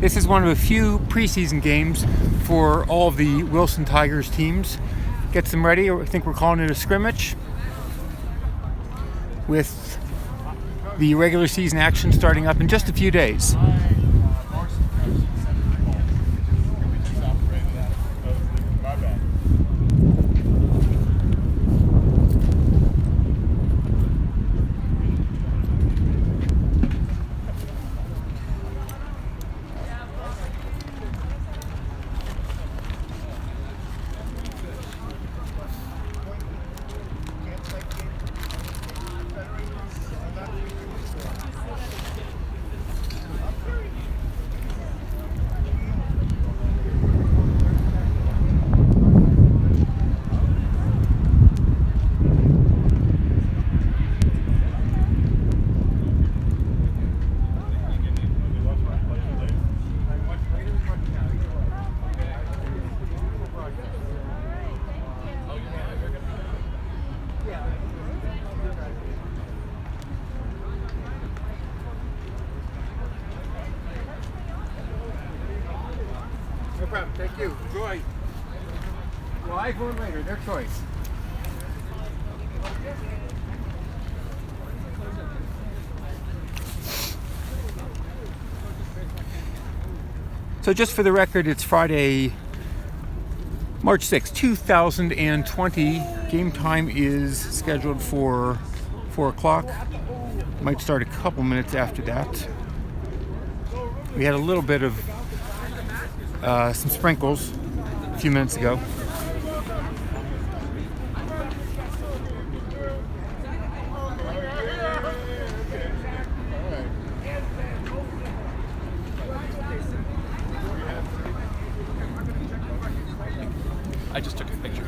This is one of a few preseason games for all of the Wilson Tigers teams. Gets them ready. I think we're calling it a scrimmage, with the regular season action starting up in just a few days. No problem. Thank you. Enjoy. Live or later, their choice. So just for the record, it's Friday, March 6, 2020. Game time is scheduled for 4 o'clock. Might start a couple minutes after that. We had a little bit of some sprinkles a few minutes ago. I just took a picture.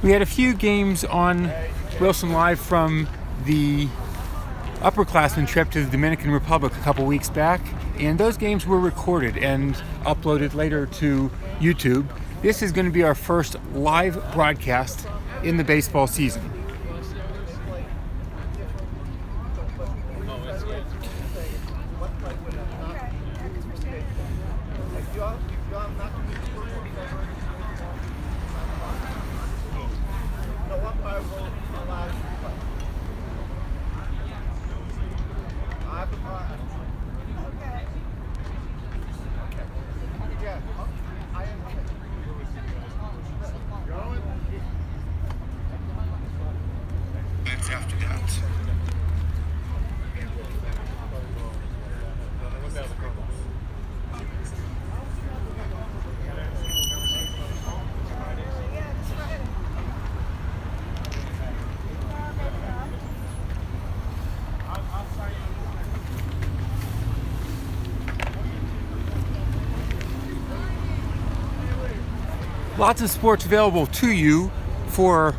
We had a few games on Wilson Live from the upperclassmen trip to the Dominican Republic a couple weeks back, and those games were recorded and uploaded later to YouTube. This is going to be our first live broadcast in the baseball season. After that. Lots of sports available to you for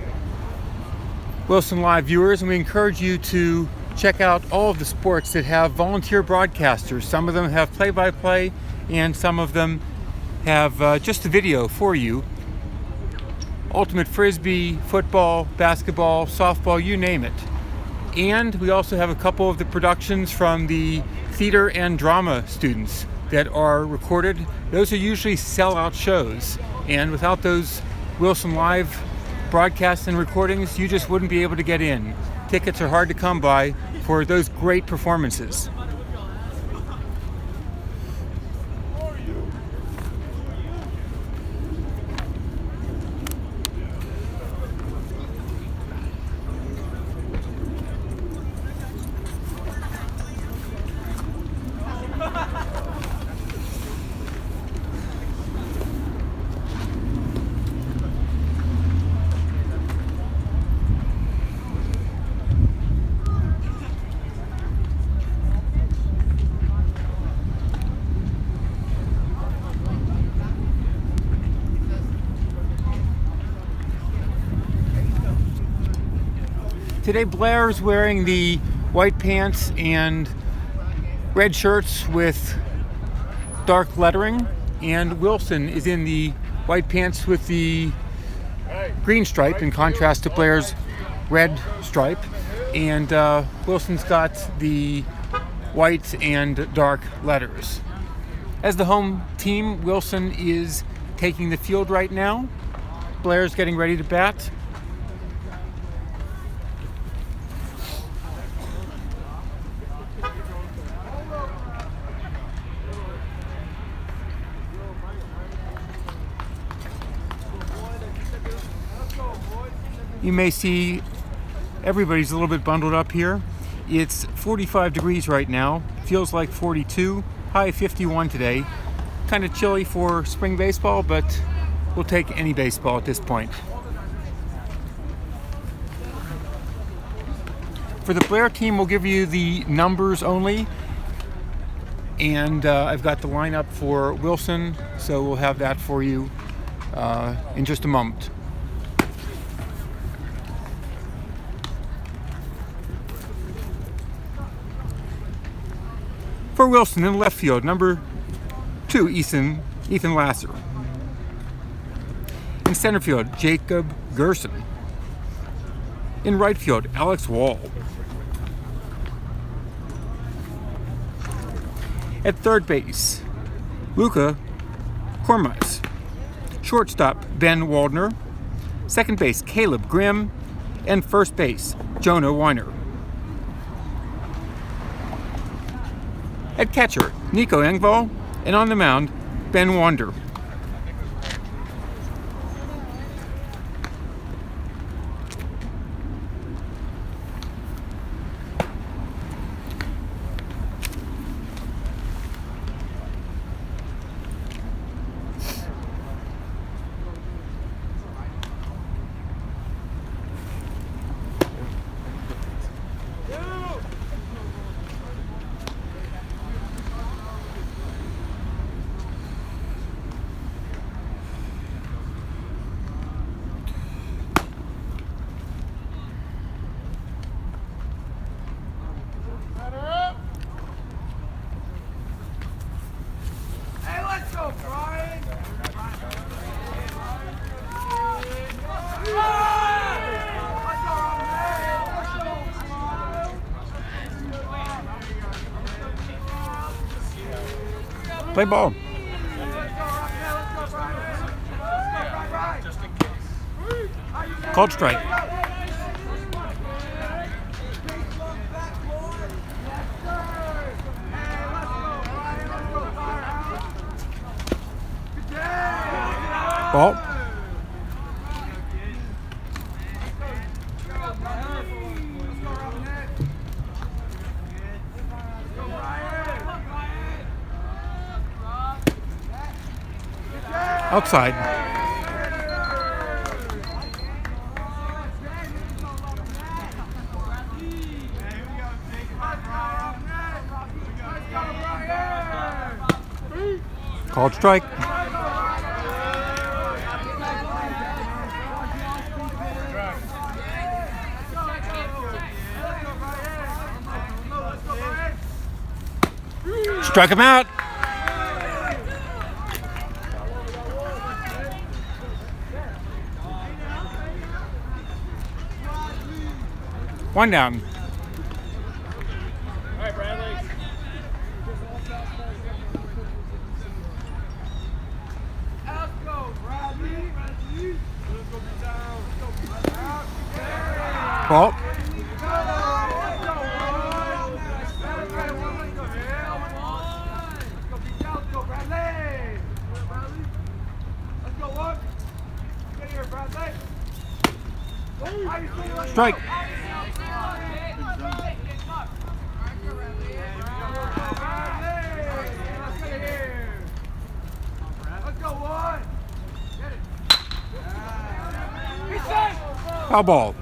Wilson Live viewers, and we encourage you to check out all of the sports that have volunteer broadcasters. Some of them have play-by-play, and some of them have just a video for you. Ultimate Frisbee, football, basketball, softball, you name it. And we also have a couple of the productions from the theater and drama students that are recorded. Those are usually sellout shows, and without those Wilson Live broadcasts and recordings, you just wouldn't be able to get in. Tickets are hard to come by for those great performances. Today Blair's wearing the white pants and red shirts with dark lettering, and Wilson is in the white pants with the green stripe in contrast to Blair's red stripe. And Wilson's got the white and dark letters. As the home team, Wilson is taking the field right now. Blair's getting ready to bat. You may see everybody's a little bit bundled up here. It's 45 degrees right now, feels like 42, high 51 today. Kind of chilly for spring baseball, but we'll take any baseball at this point. For the Blair team, we'll give you the numbers only. And I've got the lineup for Wilson, so we'll have that for you in just a moment. For Wilson in left field, number 2, Ethan Lasser. In center field, Jacob Gerson. In right field, Alex Wall. At third base, Luca Kormaz. Shortstop, Ben Waldner. Second base, Caleb Grimm. And first base, Jonah Weiner. At catcher, Nico Engvall, and on the mound, Ben Wander. Play ball. Called strike. Ball. Outside. Called strike. Struck him out. One down. All right, Bradley. Let's go, Bradley. Ball. Strike. Foul ball.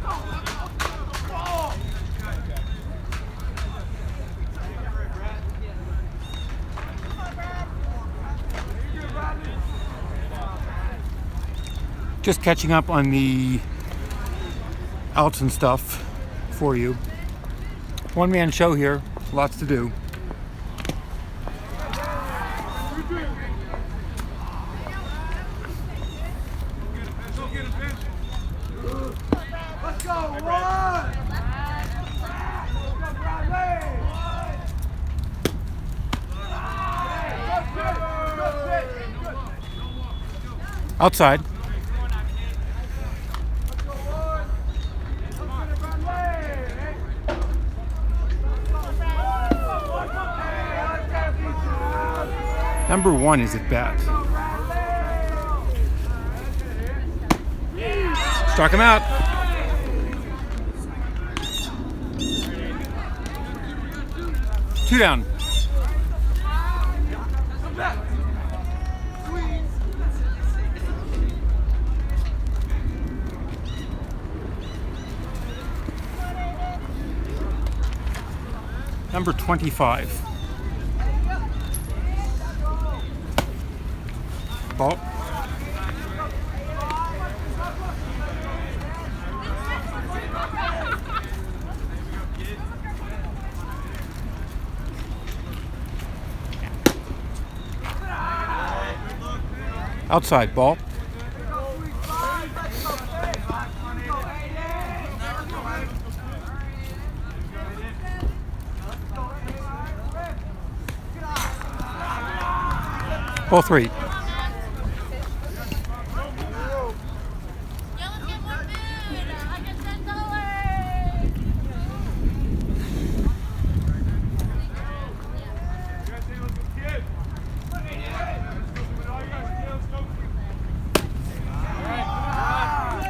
Just catching up on the outs and stuff for you. One-man show here, lots to do. Outside. Number 1 is at bat. Struck him out. Two down. Number 25. Ball. Outside ball. Ball 3.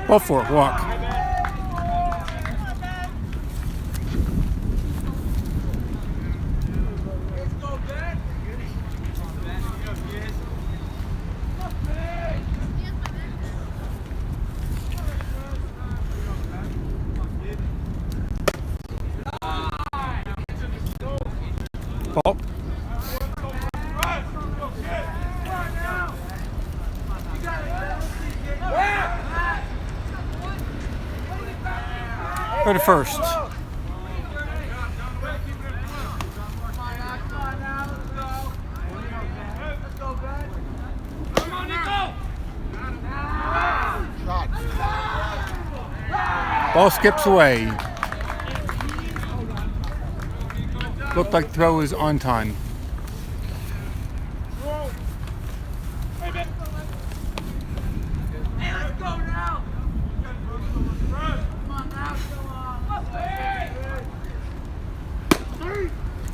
Ball 4, walk. Ball. Go to first. Ball skips away. Looked like the throw was on time.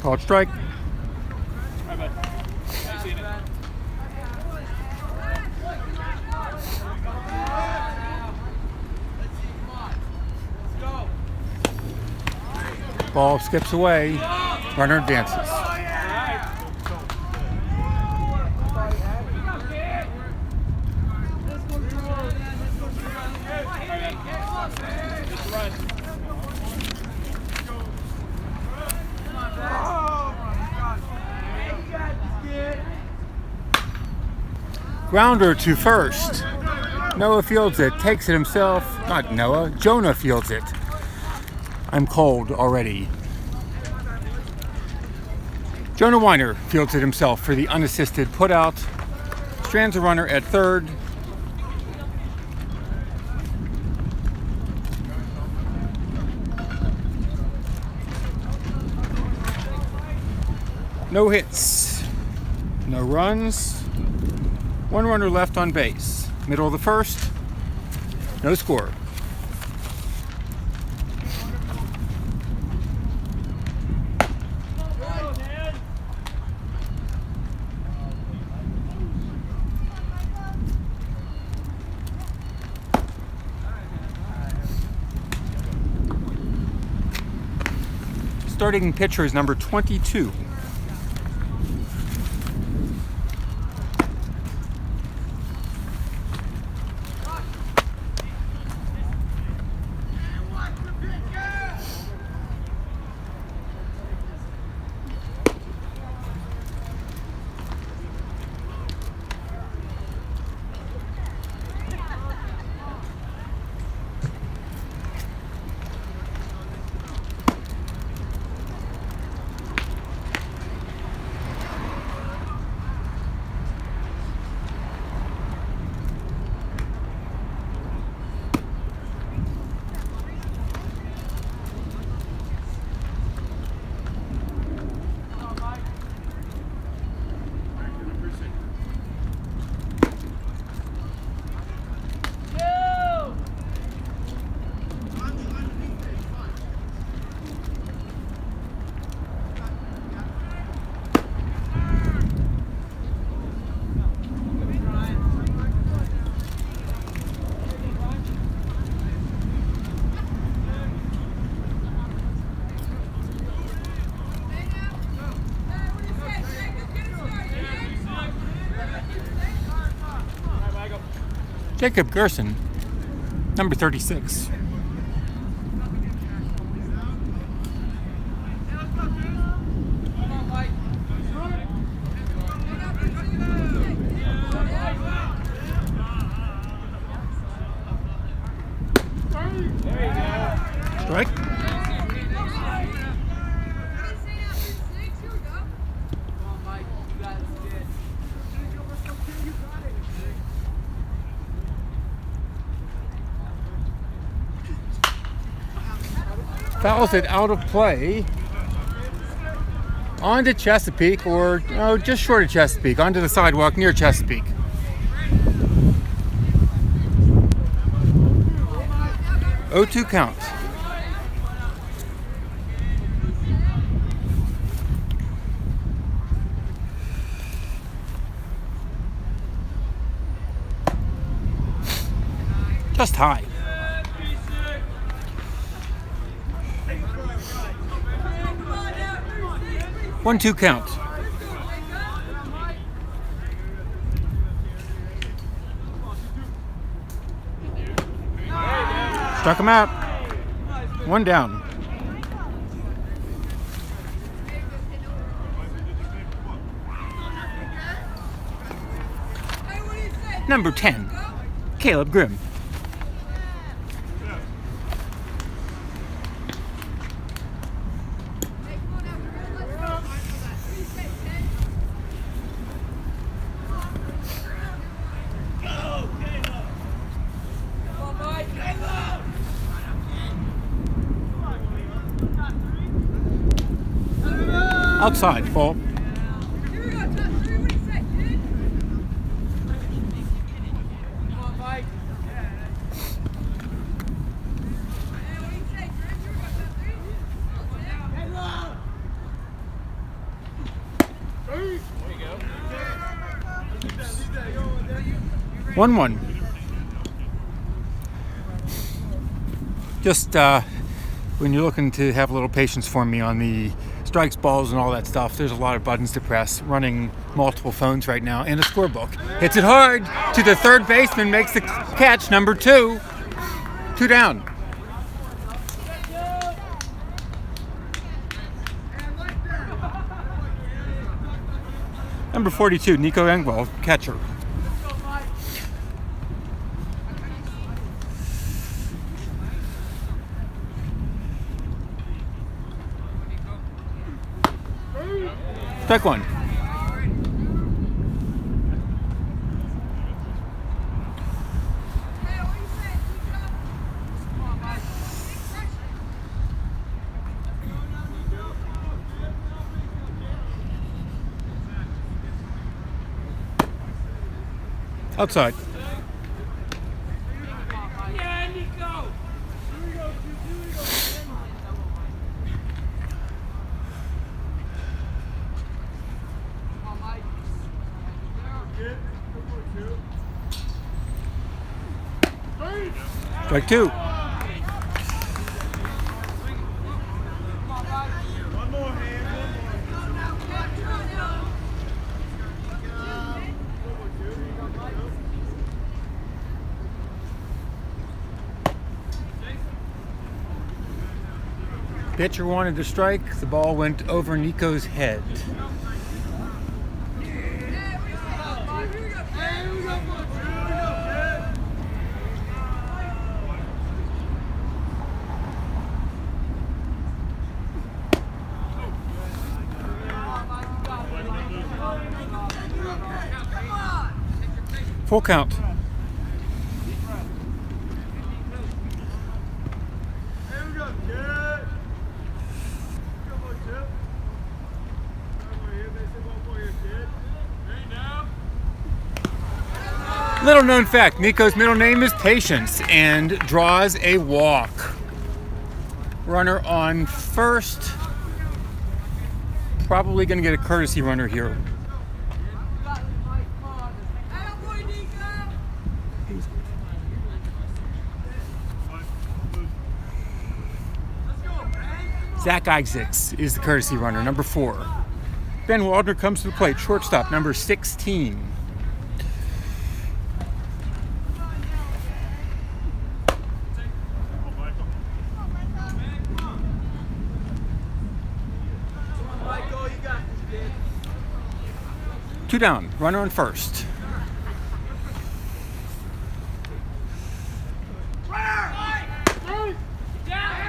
Called strike. Ball skips away. Runner advances. Grounder to first. Noah fields it, takes it himself. Not Noah, Jonah fields it. I'm cold already. Jonah Weiner fields it himself for the unassisted putout. Strands a runner at third. No hits, no runs. One runner left on base. Middle of the first, no score. Starting pitcher is number 22. Jacob Gerson, number 36. Strike. Fouls it out of play onto Chesapeake, or just short of Chesapeake, onto the sidewalk near Chesapeake. O2 count. Just high. One-two count. Struck him out. One down. Number 10, Caleb Grimm. Outside, ball. Oops. 1-1. Just when you're looking to have a little patience for me on the strikes, balls, and all that stuff, there's a lot of buttons to press, running multiple phones right now, and a scorebook. Hits it hard to the third baseman, makes the catch, number 2. 2 down. Number 42, Nico Engvall, catcher. Strike one. Outside. Strike 2. Pitcher wanted to strike. The ball went over Nico's head. Full count. Little known fact, Nico's middle name is Patience and draws a walk. Runner on first. Probably going to get a courtesy runner here. Zach Isaacs is the courtesy runner, number 4. Ben Waldner comes to the plate, shortstop, number 16. 2 down, runner on first.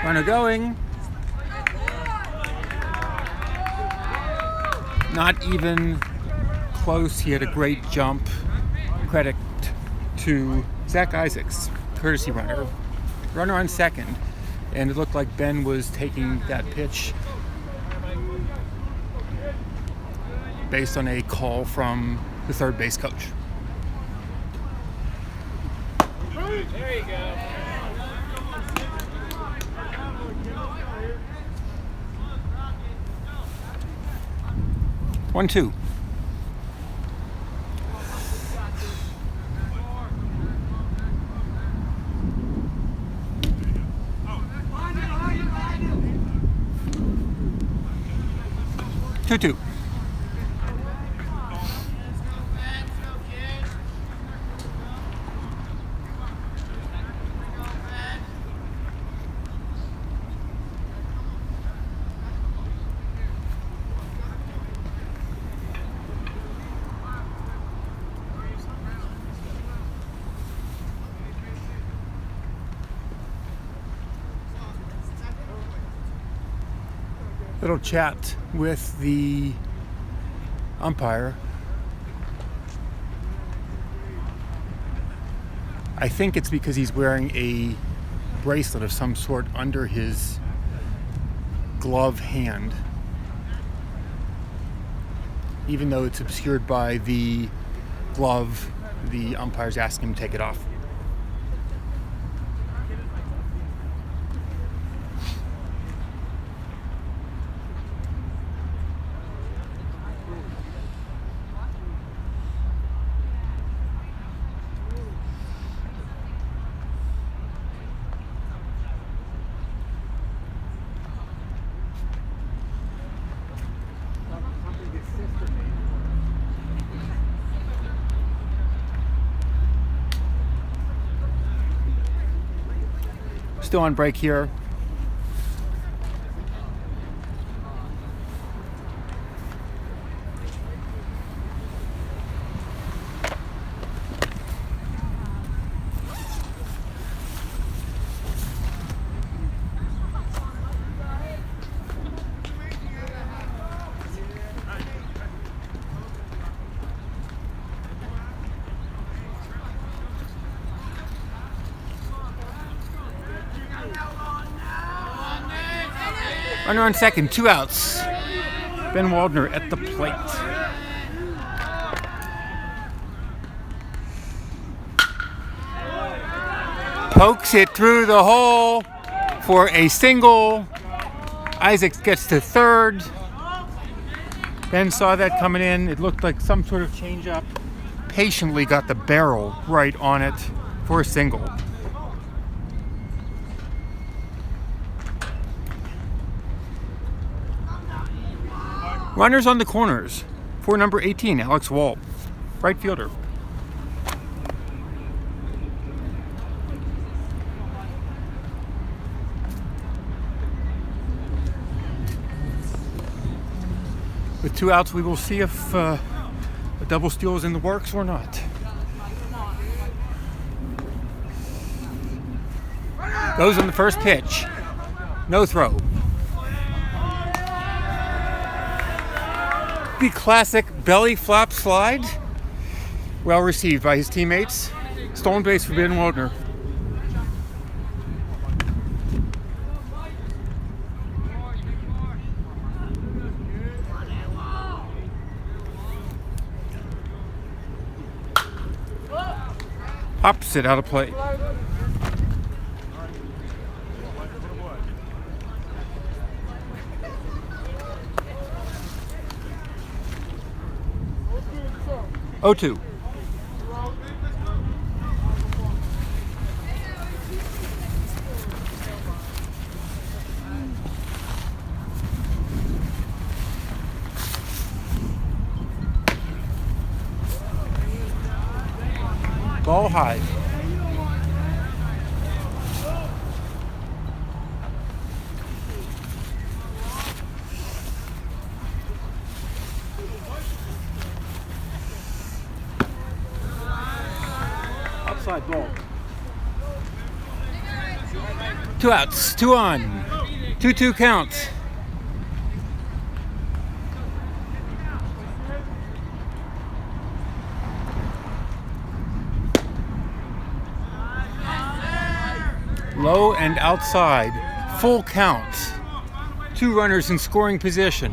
Runner going. Not even close. He had a great jump. Credit to Zach Isaacs, courtesy runner. Runner on second. And it looked like Ben was taking that pitch based on a call from the third base coach. There you go. 1-2. Two. Little chat with the umpire. I think it's because he's wearing a bracelet of some sort under his glove hand, even though it's obscured by the glove. The umpire's asking him to take it off. Still on break here. Runner on second, 2 outs. Ben Waldner at the plate. Pokes it through the hole for a single. Isaacs gets to third. Ben saw that coming in. It looked like some sort of changeup. Patiently got the barrel right on it for a single. Runners on the corners for number 18, Alex Wall, right fielder. With 2 outs, we will see if a double steal is in the works or not. Goes on the first pitch. No throw. The classic belly flop slide. Well received by his teammates. Stolen base for Ben Waldner. Pops it out of play. Oh, 2. Ball high. outside ball. 2 outs, 2 on. 2-2 count. Low and outside. Full count. 2 runners in scoring position.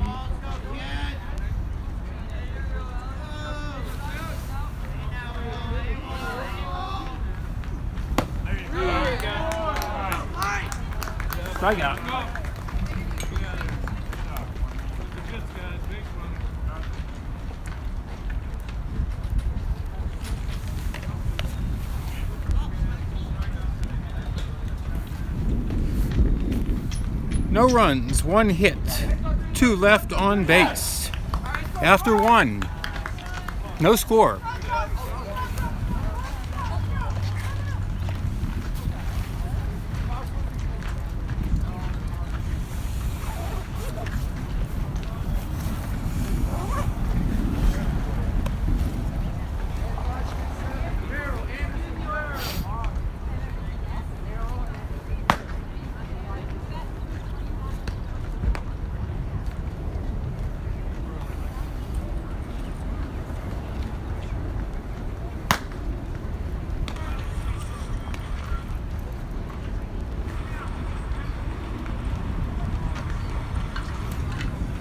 Strikeout. No runs, 1 hit, 2 left on base. After 1, no score.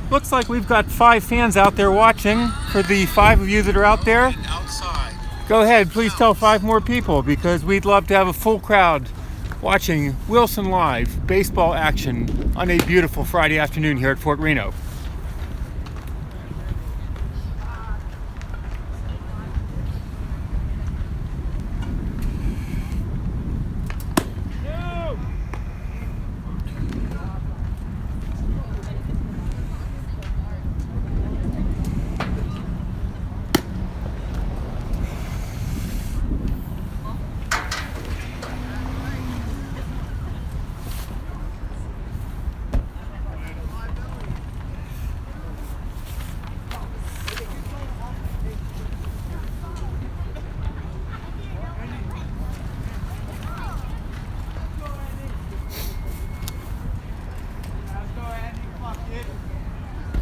Looks like we've got 5 fans out there watching. For the 5 of you that are out there, go ahead, please tell 5 more people, because we'd love to have a full crowd watching Wilson Live baseball action on a beautiful Friday afternoon here at Fort Reno.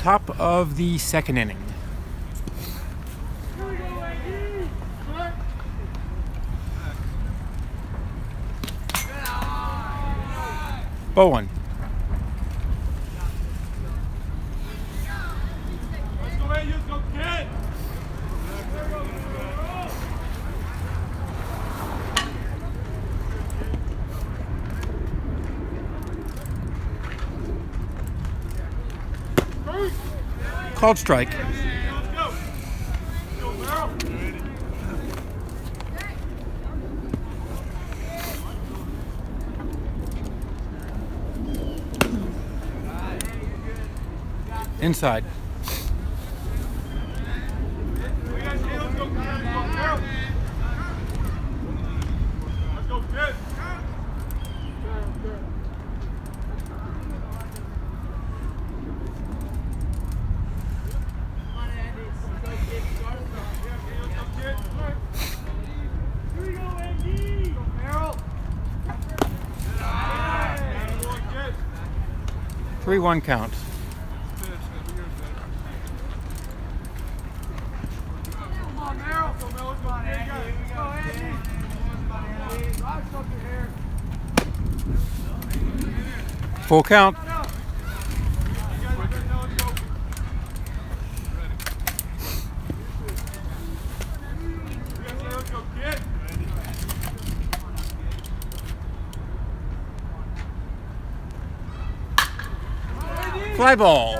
Top of the 2nd inning. Bowen. Called strike. Inside. Three 1 count. Full count. Fly ball.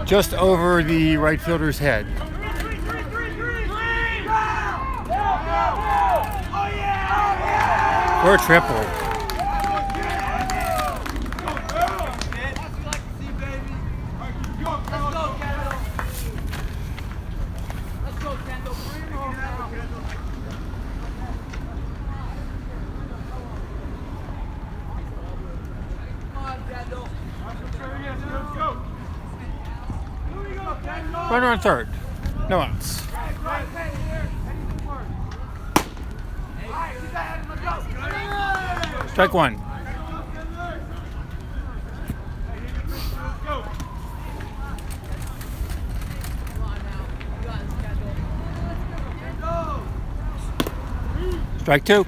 Just over the right fielder's head. For a triple. Runner on third. No outs. Strike one. Strike two.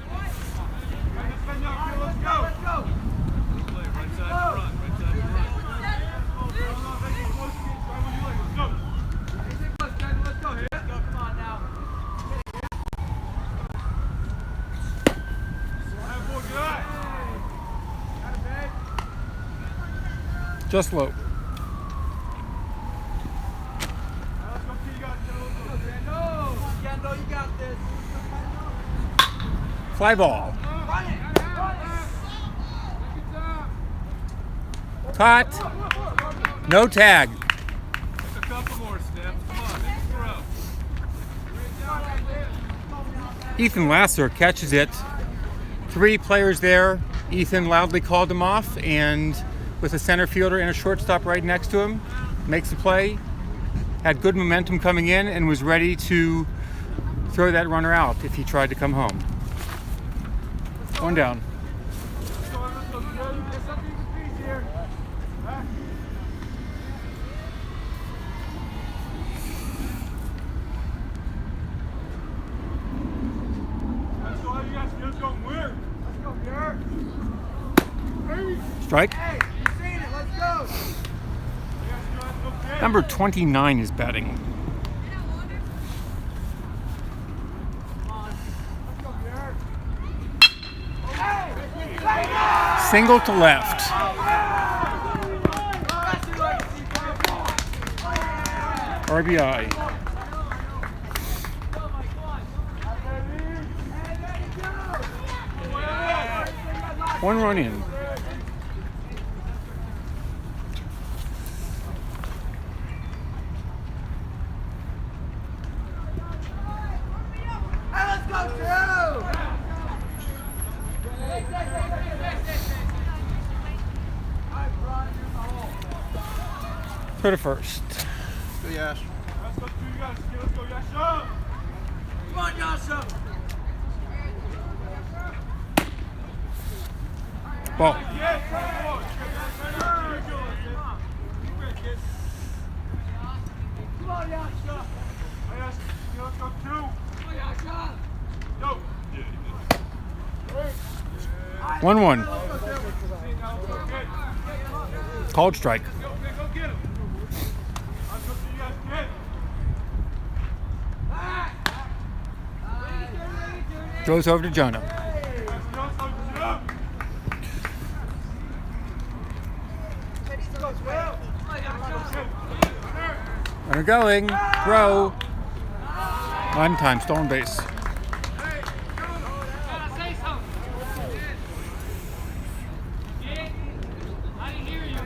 Just low. Fly ball. Caught. No tag. A couple more steps. Come on, make it throw. Ethan Lasser catches it. 3 players there. Ethan loudly called him off, and with a center fielder and a shortstop right next to him, makes the play. Had good momentum coming in and was ready to throw that runner out if he tried to come home. One down. Strike. Number 29 is batting. Single to left. RBI. One run in. Throw to first. Good, Yash. Let's go, you guys. Let's go, Yasha. Come on, Yasha. Ball. Come on, Yasha. Let's go, 2. Come on, Yasha. Go. 1-1. Called strike. Go get him. Let's go, you guys. Get. Goes over to Jonah. Runner going. Throw. On time. Stolen base. Say something. I didn't hear you.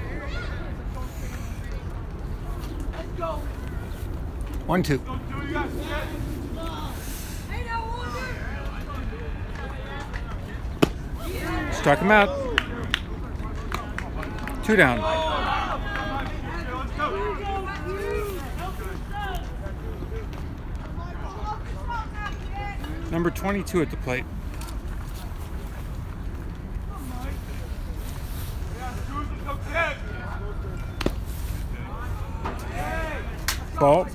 Let's go. 1-2. Struck him out. 2 down. Number 22 at the plate. Ball.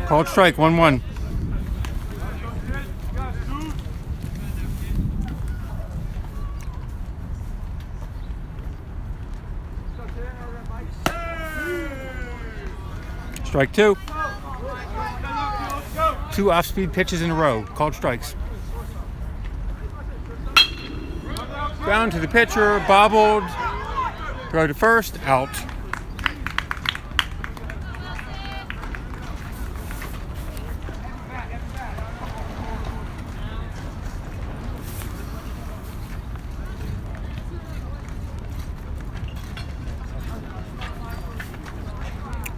Called strike, 1-1. Strike 2. 2 off-speed pitches in a row. Called strikes. Ground to the pitcher, bobbled. Throw to first, out.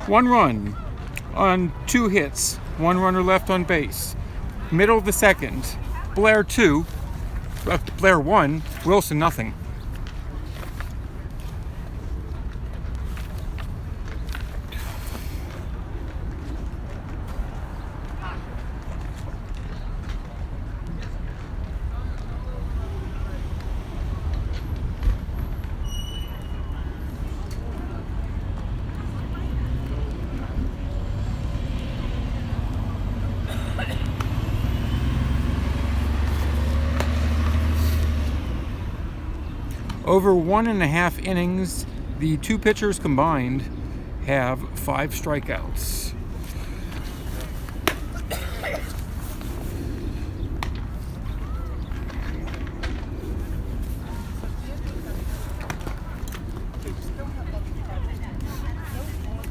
One run on 2 hits. 1 runner left on base. Middle of the second. Blair 2, Blair 1, Wilson nothing. Over 1.5 innings, the two pitchers combined have 5 strikeouts.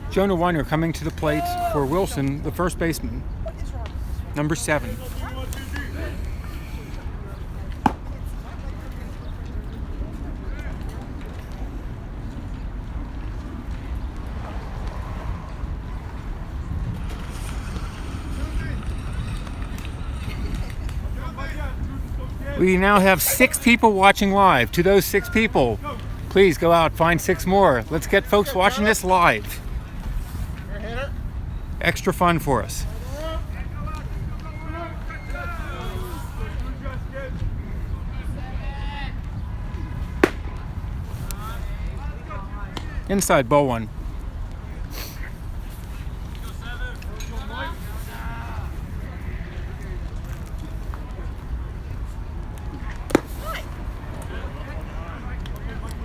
Jonah Weiner coming to the plate for Wilson, the first baseman, number 7. We now have 6 people watching live. To those 6 people, please go out, find 6 more. Let's get folks watching this live. Extra fun for us. Inside, ball 1.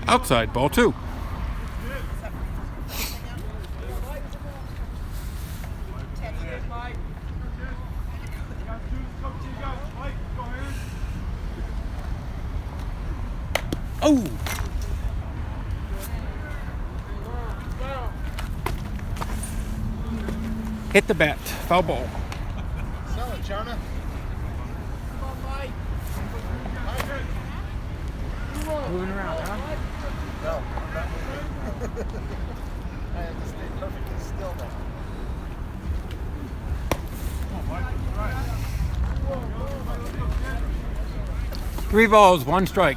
Outside, ball 2. Oh! Hit the bat. Foul ball. Sell it, Jonah. Moving around, huh? No, I'm not moving. I have to stay perfectly still now. 3 balls, 1 strike.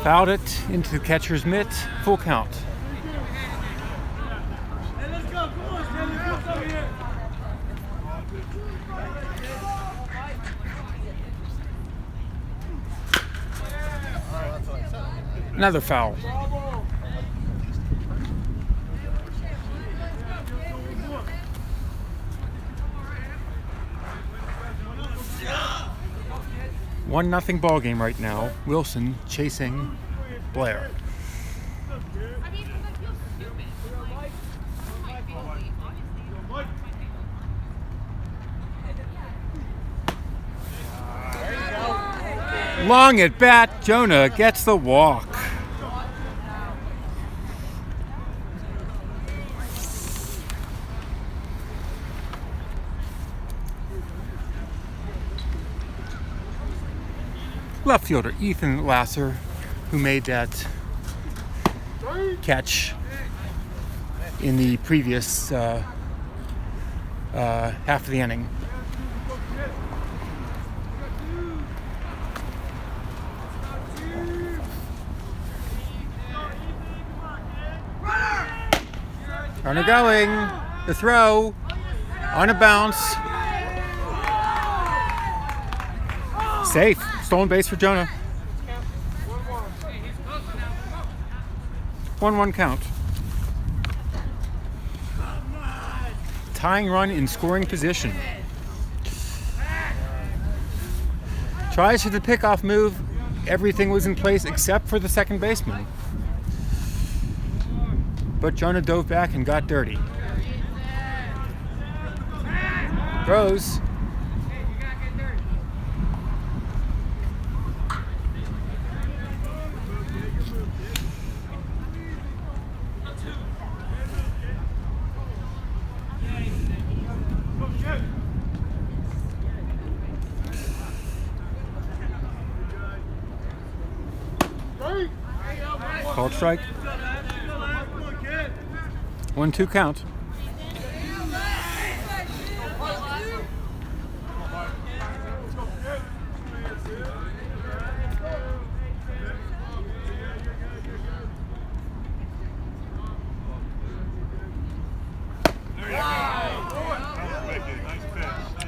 Fouled it into the catcher's mitt. Full count. Another foul. One nothing ball game right now. Wilson chasing Blair. Long at bat, Jonah gets the walk. Left fielder Ethan Lasser, who made that catch in the previous half of the inning. Runner going, the throw, on a bounce. Safe, stolen base for Jonah. 1-1 count. Tying run in scoring position. Tries for the pickoff move. Everything was in place except for the second baseman. But Jonah dove back and got dirty. Throws. Called strike. 1-2 count.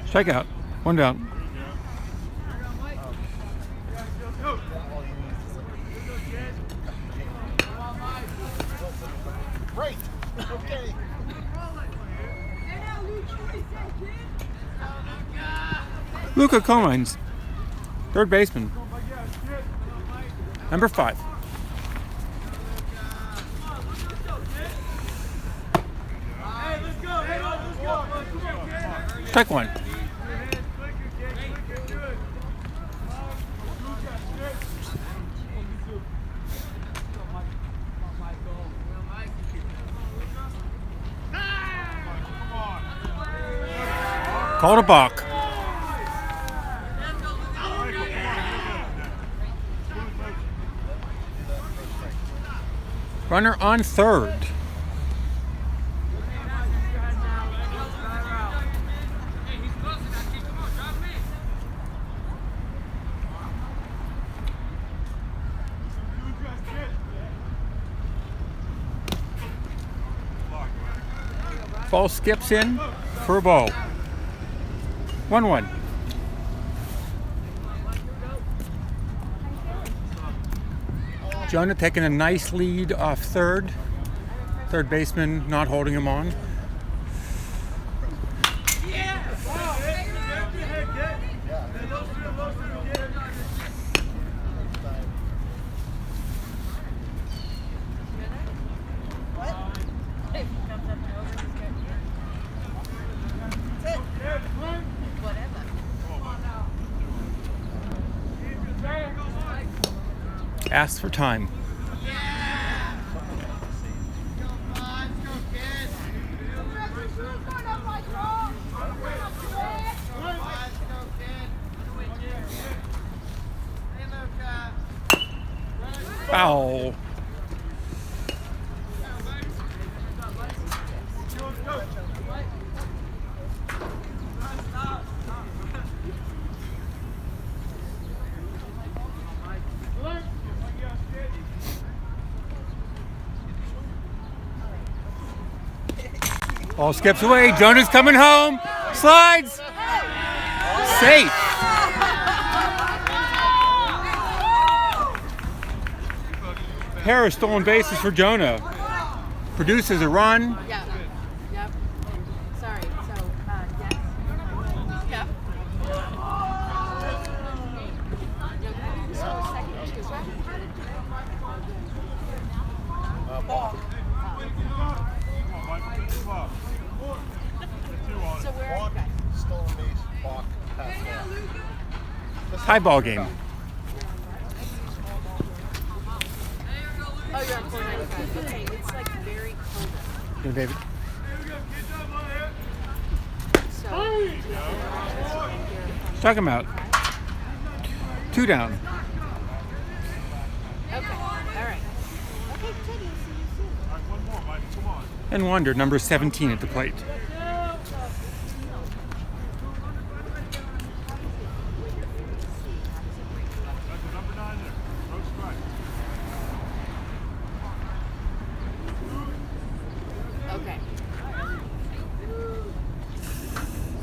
Strikeout. 1 down. Great. Okay. Luca Comines, third baseman. Number 5. Strike 1. Called a balk. Runner on third. Ball skips in for a ball. 1-1. Jonah taking a nice lead off third. Third baseman not holding him on. Asks for time. Foul. Ball skips away. Jonah's coming home. Slides. Safe. Pair of stolen bases for Jonah. Produces a run. Yeah. Yep. Sorry. So, yes. Yep. So where are you guys? Stolen base, balk, pass ball. Tie ball game. Oh, you're on 495. Okay, it's like very cold. Here, David. So, Strike him out. 2 down. okay, all right. Okay, Teddy, see you soon. And Wander, number 17 at the plate. Okay.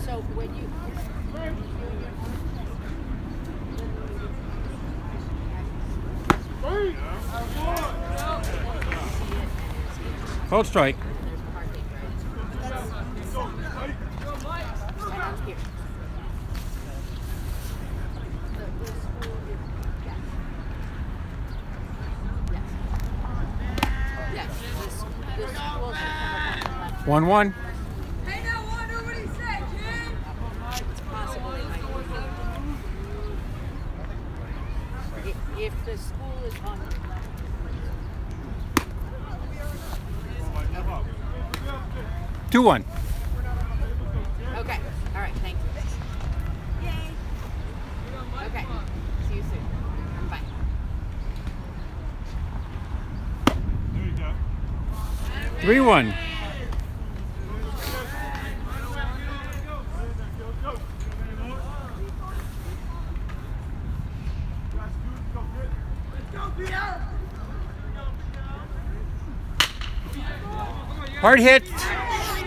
So when you Called strike. there's parking, right? And I'm here. The school is yes. The school should come up on the left. 1-1. Hey, now, Wonder, what do you say, kid? It's possible they might be if the school is on the left. 2-1. Okay. All right. Thank you. Yay. Okay. See you soon. Bye. 3-1. Hard hit.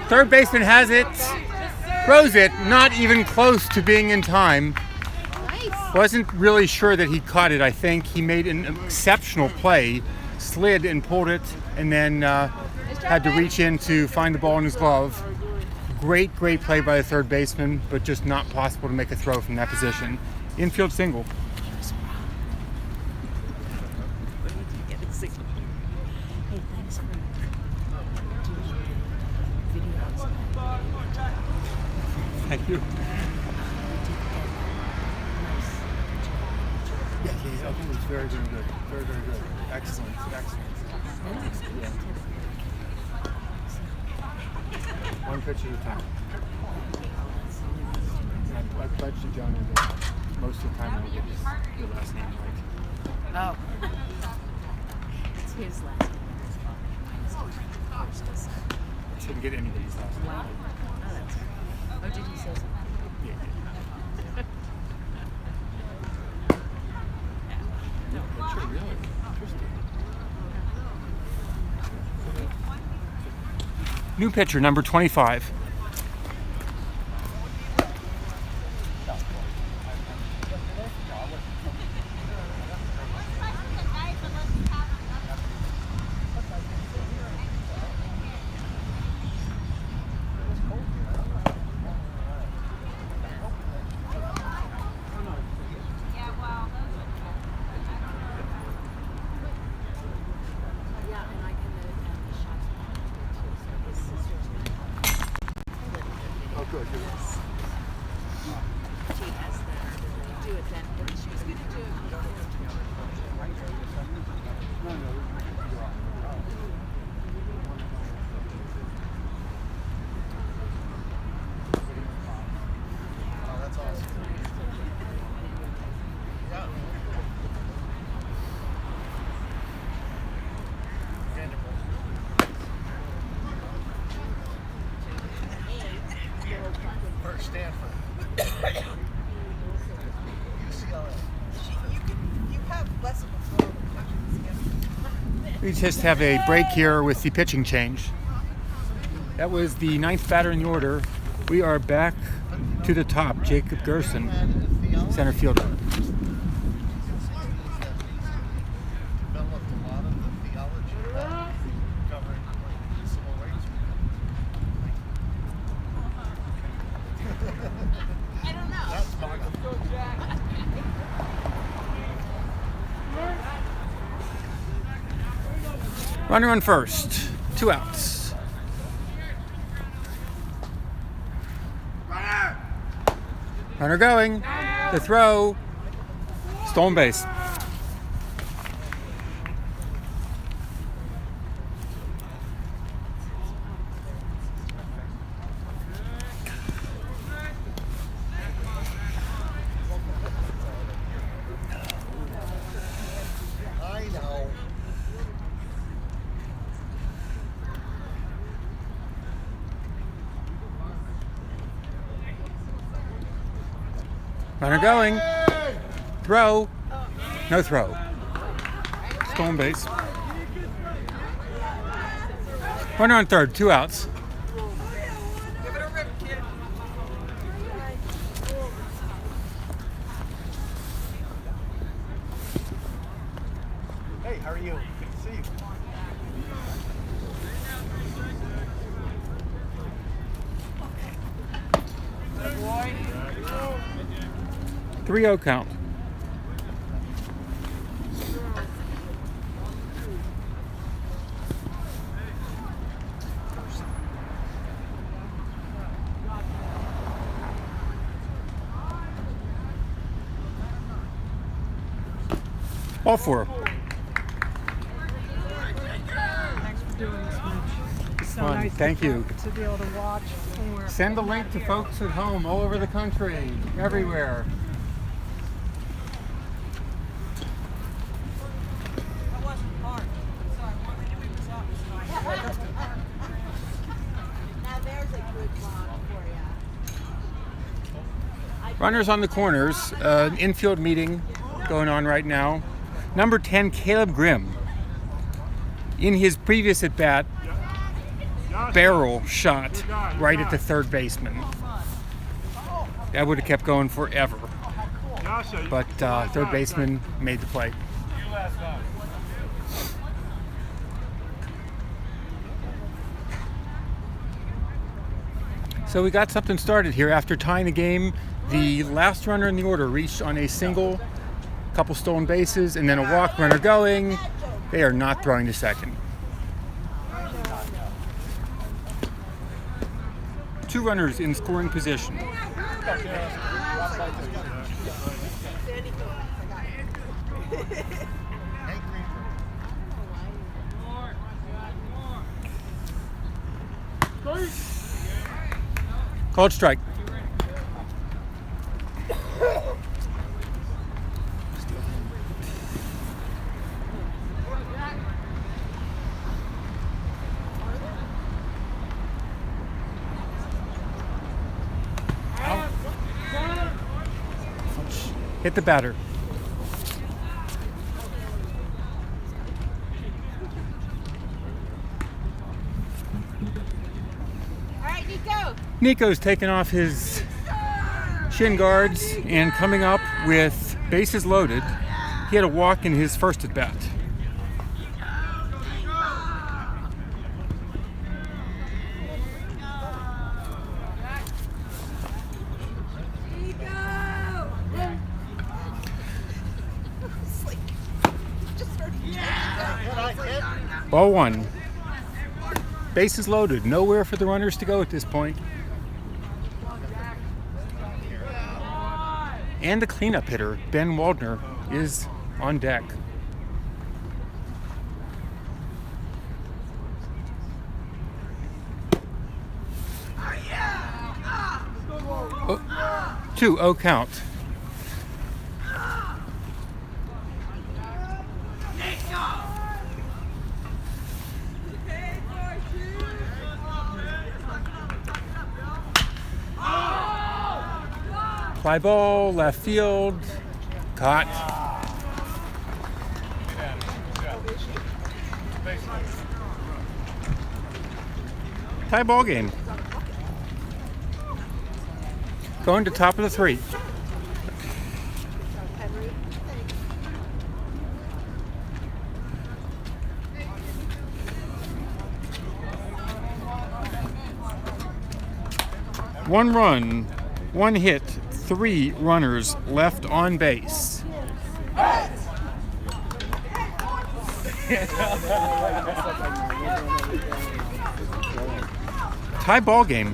Third baseman has it. Throws it. Not even close to being in time. Nice. Wasn't really sure that he caught it. I think he made an exceptional play. Slid and pulled it, and then had to reach in to find the ball in his glove. Great play by the third baseman, but just not possible to make a throw from that position. Infield single. Hey, thanks for videos. Thank you. Yeah, I think it was very good. Very good. Excellent. Yeah. One pitch at a time. I pledged to Johnny that most of the time I'll get your last name right. Oh. It's his last name. I didn't get anybody's last name. Wow. Oh, that's right. Oh, did he say something? Yeah. No. Pitcher, really? Interesting. New pitcher, number 25. Yeah, and I can add the shots too. So his sister's Oh, good. she has the ability to do it then, but she was going to do it before. Oh, that's awesome. Yeah. For Stanford. UCLA. You have less of a flow of questions. We just have a break here with the pitching change. That was the ninth batter in the order. We are back to the top. Jacob Gerson, center fielder. Developed a lot of the theology covering the civil rights I don't know. That's my Runner on first. 2 outs. Runner going. The throw. Stolen base. I know. Runner going. Throw. No throw. Stolen base. Runner on third. 2 outs. Give it a rip, kid. Hey, how are you? Good to see you. 3-0 count. All 4. Thanks for doing this, Mitch. It's so Fun. nice Thank you. to be able to watch. when we're- Send the link to folks at home all over the country, everywhere. That wasn't hard. Sorry, we knew he was up. So Runners on the corners. An infield meeting going on right now. Number 10, Caleb Grimm. In his previous at bat, barrel shot right at the third baseman. That would have kept going forever. But third baseman made the play. So we got something started here. After tying the game, the last runner in the order reached on a single, couple stolen bases, and then a walk, runner going. They are not throwing to second. 2 runners in scoring position. Called strike. Hit the batter. All right, Nico. Nico's taking off his shin guards and coming up with bases loaded. He had a walk in his first at bat. Ball 1. Bases loaded. Nowhere for the runners to go at this point. And the cleanup hitter, Ben Waldner, is on deck. Oh, 2-0 count. Fly ball, left field, caught. Tie ball game. Going to top of the 3. One run, 1 hit, 3 runners left on base. Tie ball game.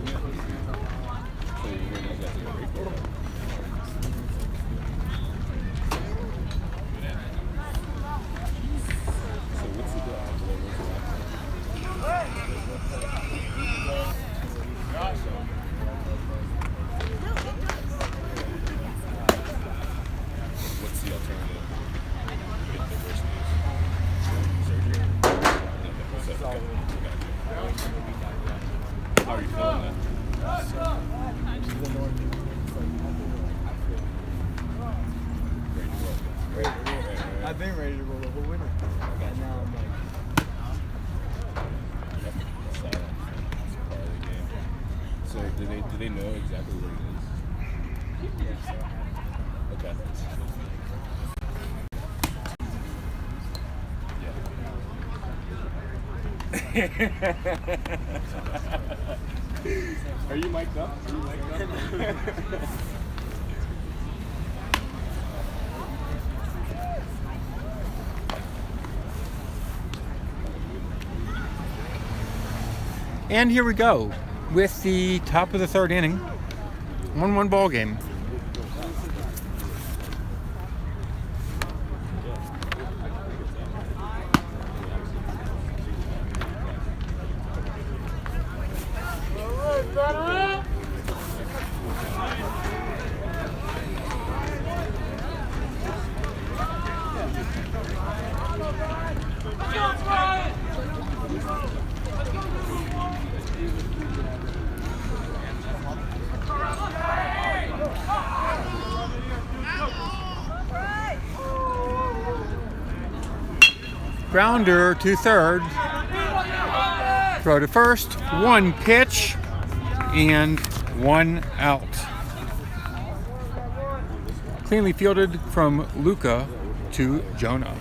How are you feeling I've been ready to roll the whole winter. And now I'm like, So do they know exactly where it is? Okay. Are you mic'd up? And here we go with the top of the 3rd inning. 1-1 ball game. Grounder to third. Throw to first. One pitch and one out. Cleanly fielded from Luca to Jonah.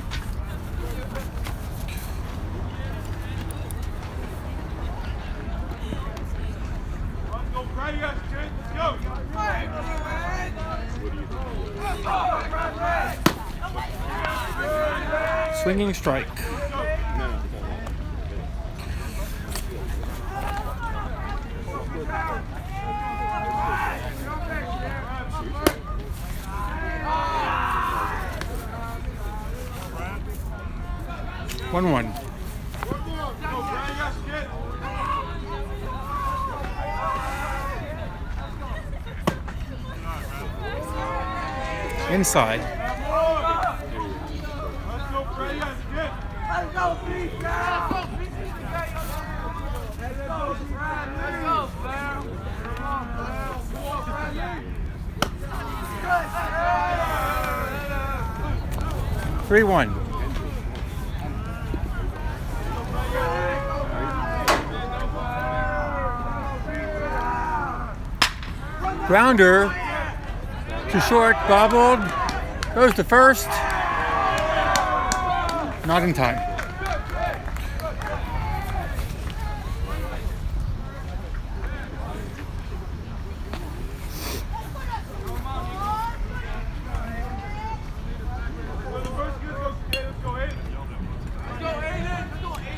Let's go, Brady. Let's go. Swinging strike. One one. Inside. Let's go, Brady. Let's go, Blair. 3-1. Grounder to short, bobbled, goes to first. Not in time.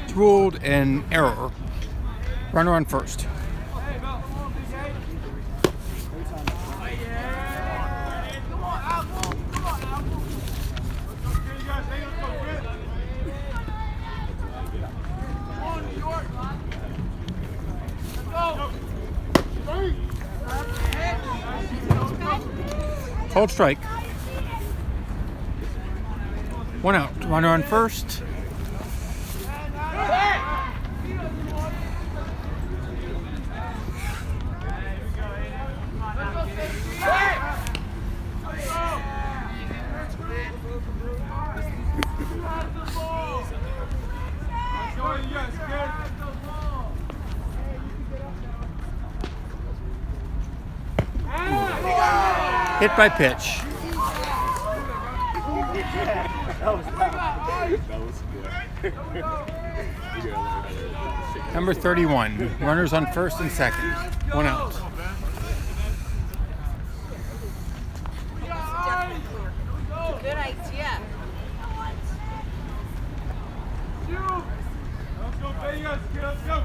It's ruled an error. Runner on first. Called strike. One out. Runner on first. Hit by pitch. Number 31. Runners on first and second. One out. Good idea. Let's go, Brady. Let's go.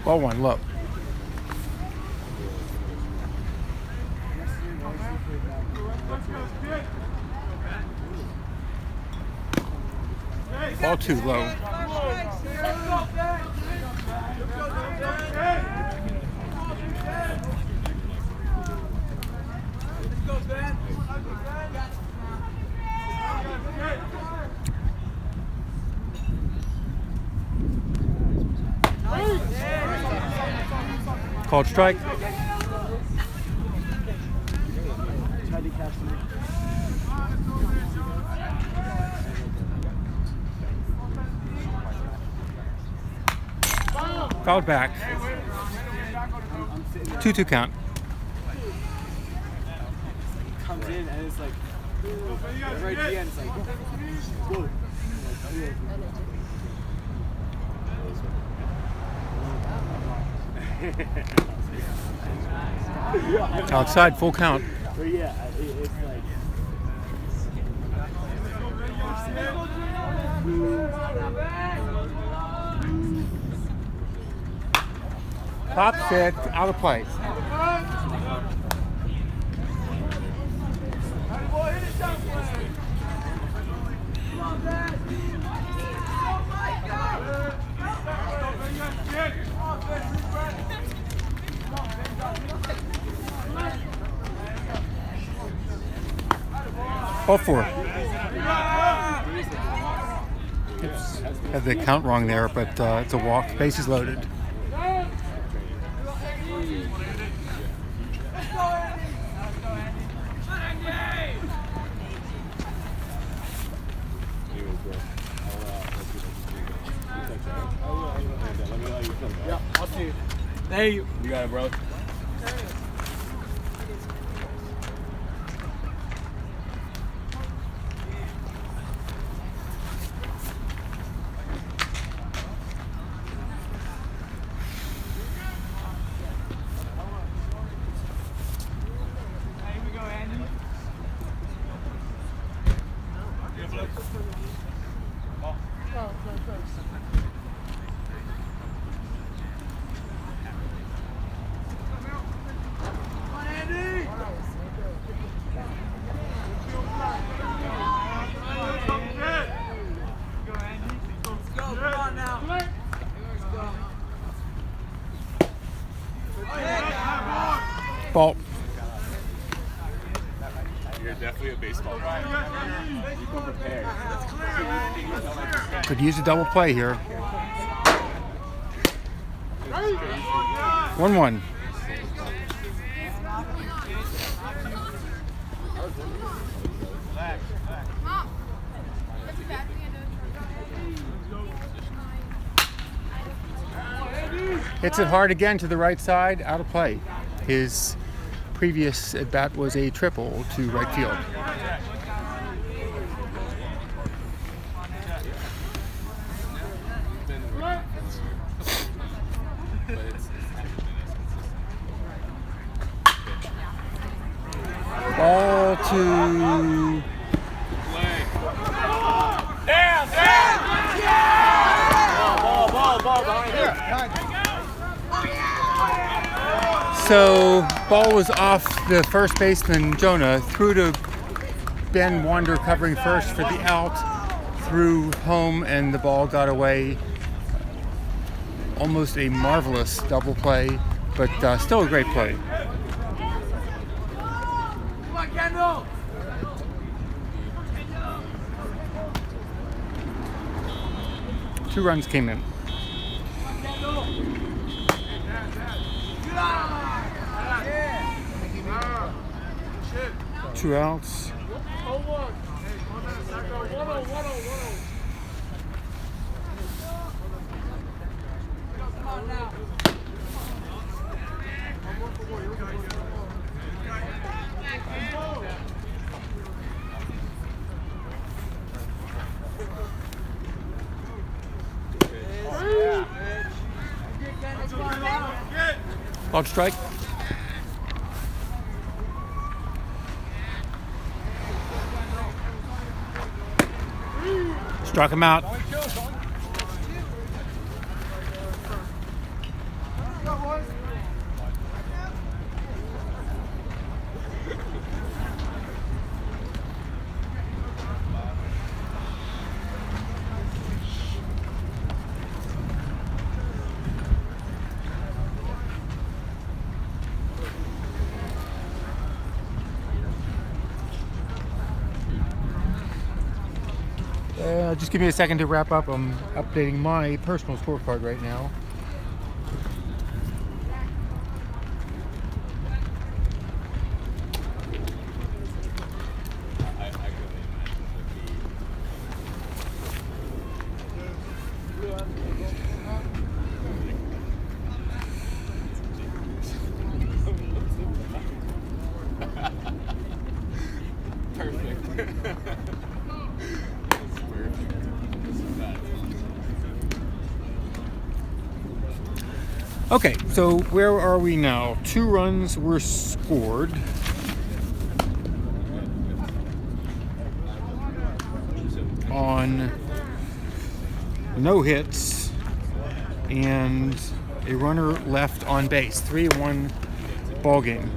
Ball one, low. Ball two, low. Called strike. Fouled back. 2-2 count. Comes in and it's like right at the end, it's like whoa. Outside, full count. But yeah, it's like Pops it, out of play. Ball four. Had the count wrong there, but it's a walk. Bases loaded. Thank you. You got it, bro. Here we go, Andy. Come on, Andy. Go, Andy. Let's go. Come on now. Let's go. Ball. You're definitely a baseball player. You come prepared. Could use a double play here. 1-1. Hits it hard again to the right side, out of play. His previous at bat was a triple to right field. Ball to So, ball was off the first baseman, Jonah, threw to Ben Wander covering first for the out, threw home, and the ball got away. Almost a marvelous double play, but still a great play. Come on, Kendall. 2 runs came in. 2 outs. Called strike. Struck him out. Just give me a second to wrap up. I'm updating my personal scorecard right now. Okay, so where are we now? 2 runs were scored. On no hits and a runner left on base. 3-1 ball game.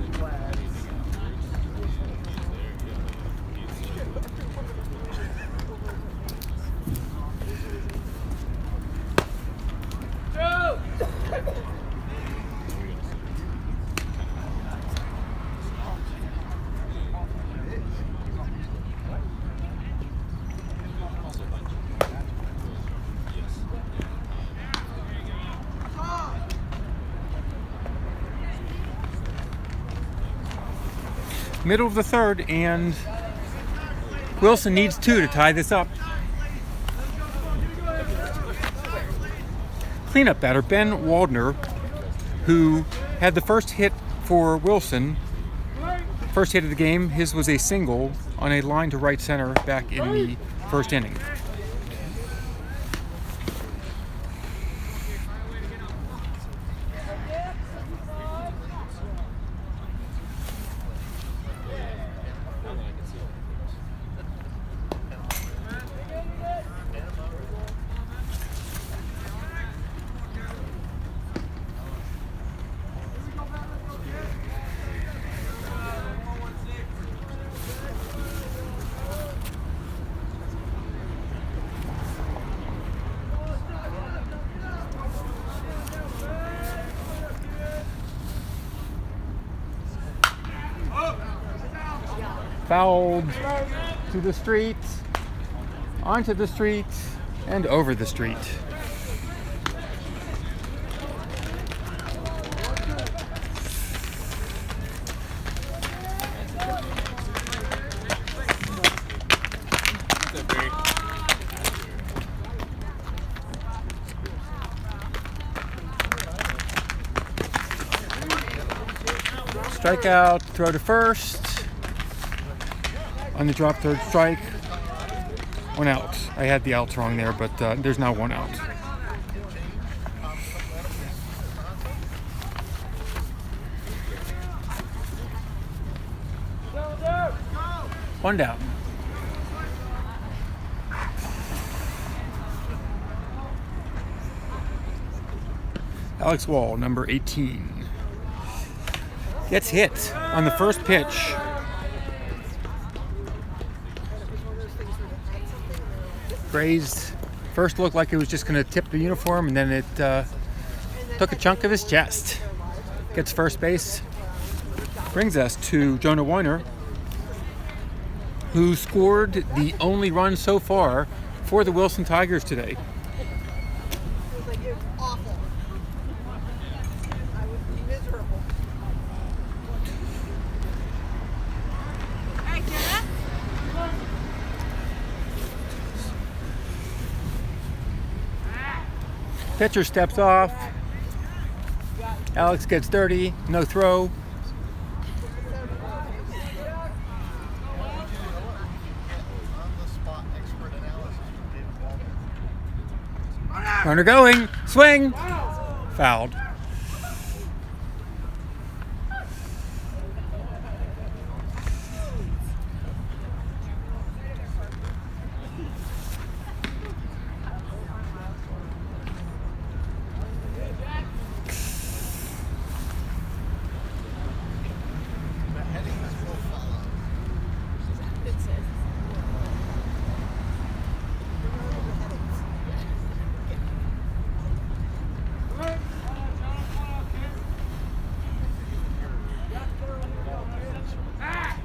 Middle of the third, and Wilson needs 2 to tie this up. Cleanup batter Ben Waldner who had the first hit for Wilson. First hit of the game, his was a single on a line to right center back in the first inning. Fouled to the street, onto the street, and over the street. Strikeout, throw to first. On the drop, third strike. 1 out. I had the outs wrong there, but there's now 1 out. One down. Alex Wall, number 18. Gets hit on the first pitch. Grazed. First looked like it was just going to tip the uniform, and then it took a chunk of his chest. Gets first base. Brings us to Jonah Weiner, who scored the only run so far for the Wilson Tigers today. It was awful. I would be miserable. Hey, Jenna. Pitcher steps off. Alex gets dirty. No throw. Runner going. Swing. Fouled.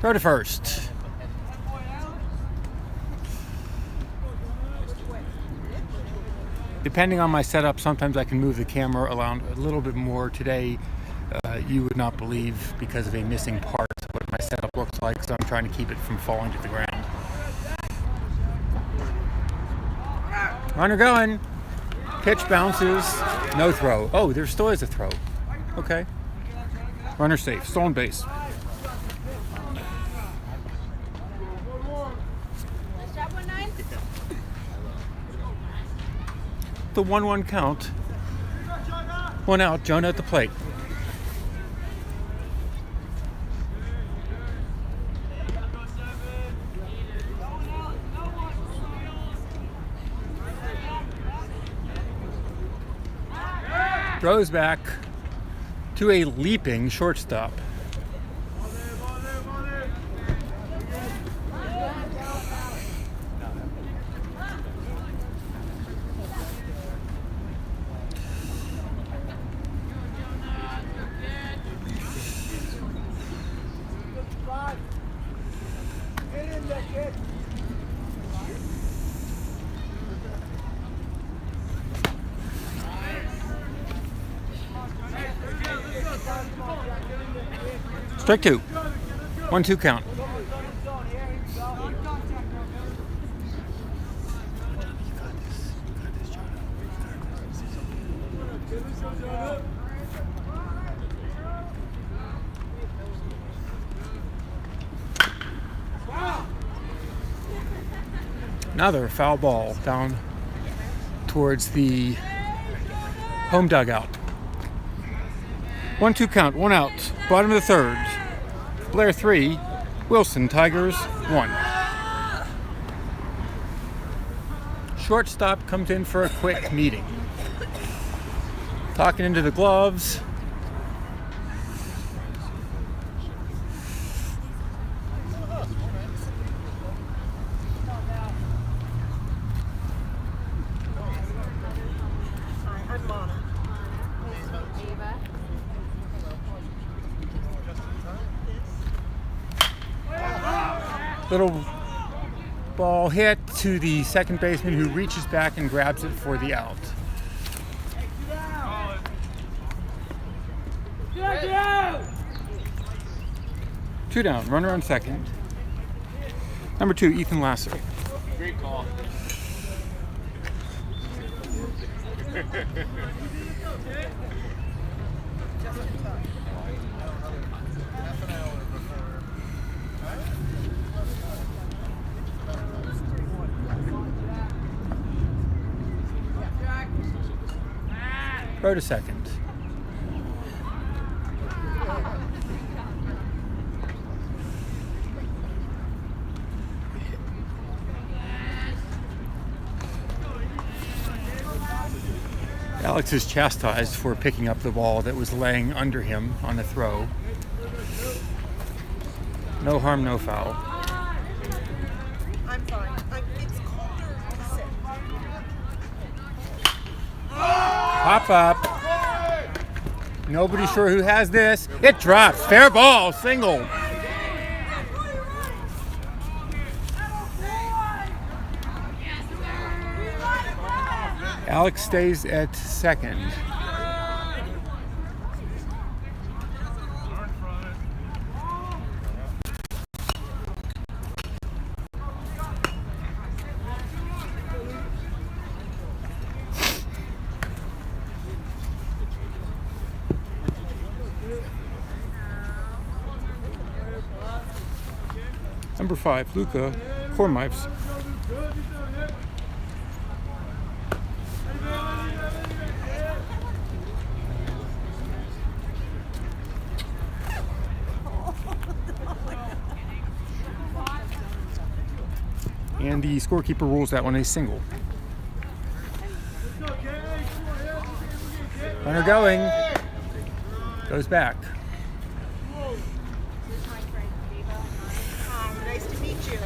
Throw to first. Depending on my setup, sometimes I can move the camera around a little bit more. Today, you would not believe, because of a missing part, what my setup looks like, so I'm trying to keep it from falling to the ground. Runner going. Pitch bounces. No throw. Oh, there still is a throw. Okay. Runner safe. Stolen base. The 1-1 count. 1 out. Jonah at the plate. Throws back to a leaping shortstop. Strike 2. 1-2 count. Another foul ball down towards the home dugout. 1-2 count, 1 out. Bottom of the third. Blair 3, Wilson Tigers 1. Shortstop comes in for a quick meeting. Talking into the gloves. Hi, I'm Mona. Ava. Little ball hit to the second baseman, who reaches back and grabs it for the out. Two down, runner on second. Number 2, Ethan Lasser. Great call. Half an hour before. Throw to second. Alex is chastised for picking up the ball that was laying under him on the throw. No harm, no foul. I'm fine. It's colder to sit. Pop up. Nobody's sure who has this. It drops. Fair ball. Single. Alex stays at second. Number 5, Luca Kormives. And the scorekeeper rules that one a single. Runner going. Goes back. Hi, nice to meet you.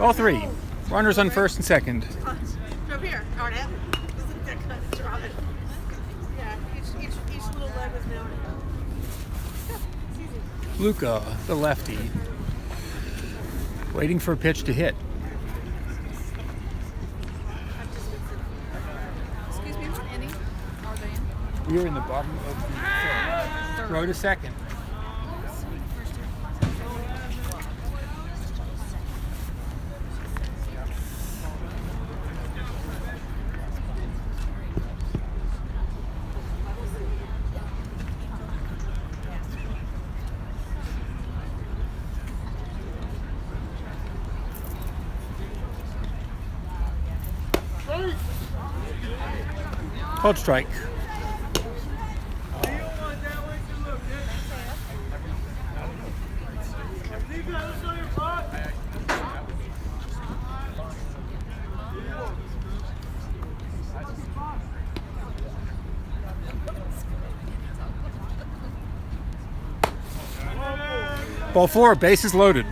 All 3. Runners on first and second. Come here, Arnett. Isn't that kind of dry? Yeah, each little leg was known. It's easy. Luca, the lefty, waiting for a pitch to hit. Excuse me, what inning are they in? We are in the bottom of the third. Throw to second. Called strike. Ball 4, bases loaded.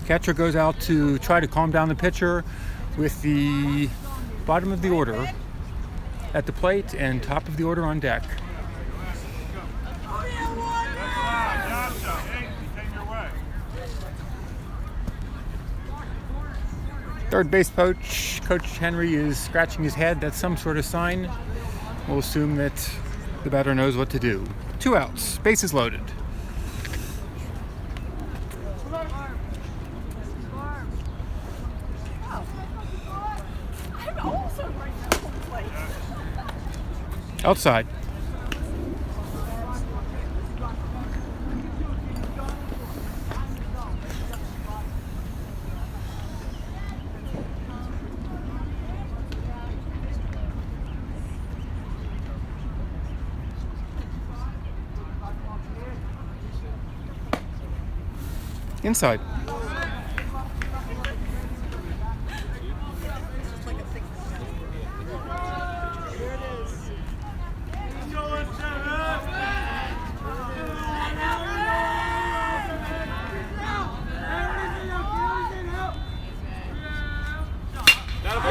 Catcher goes out to try to calm down the pitcher with the bottom of the order at the plate and top of the order on deck. Third base coach Henry is scratching his head. That's some sort of sign. We'll assume that the batter knows what to do. 2 outs, bases loaded. Outside. Inside.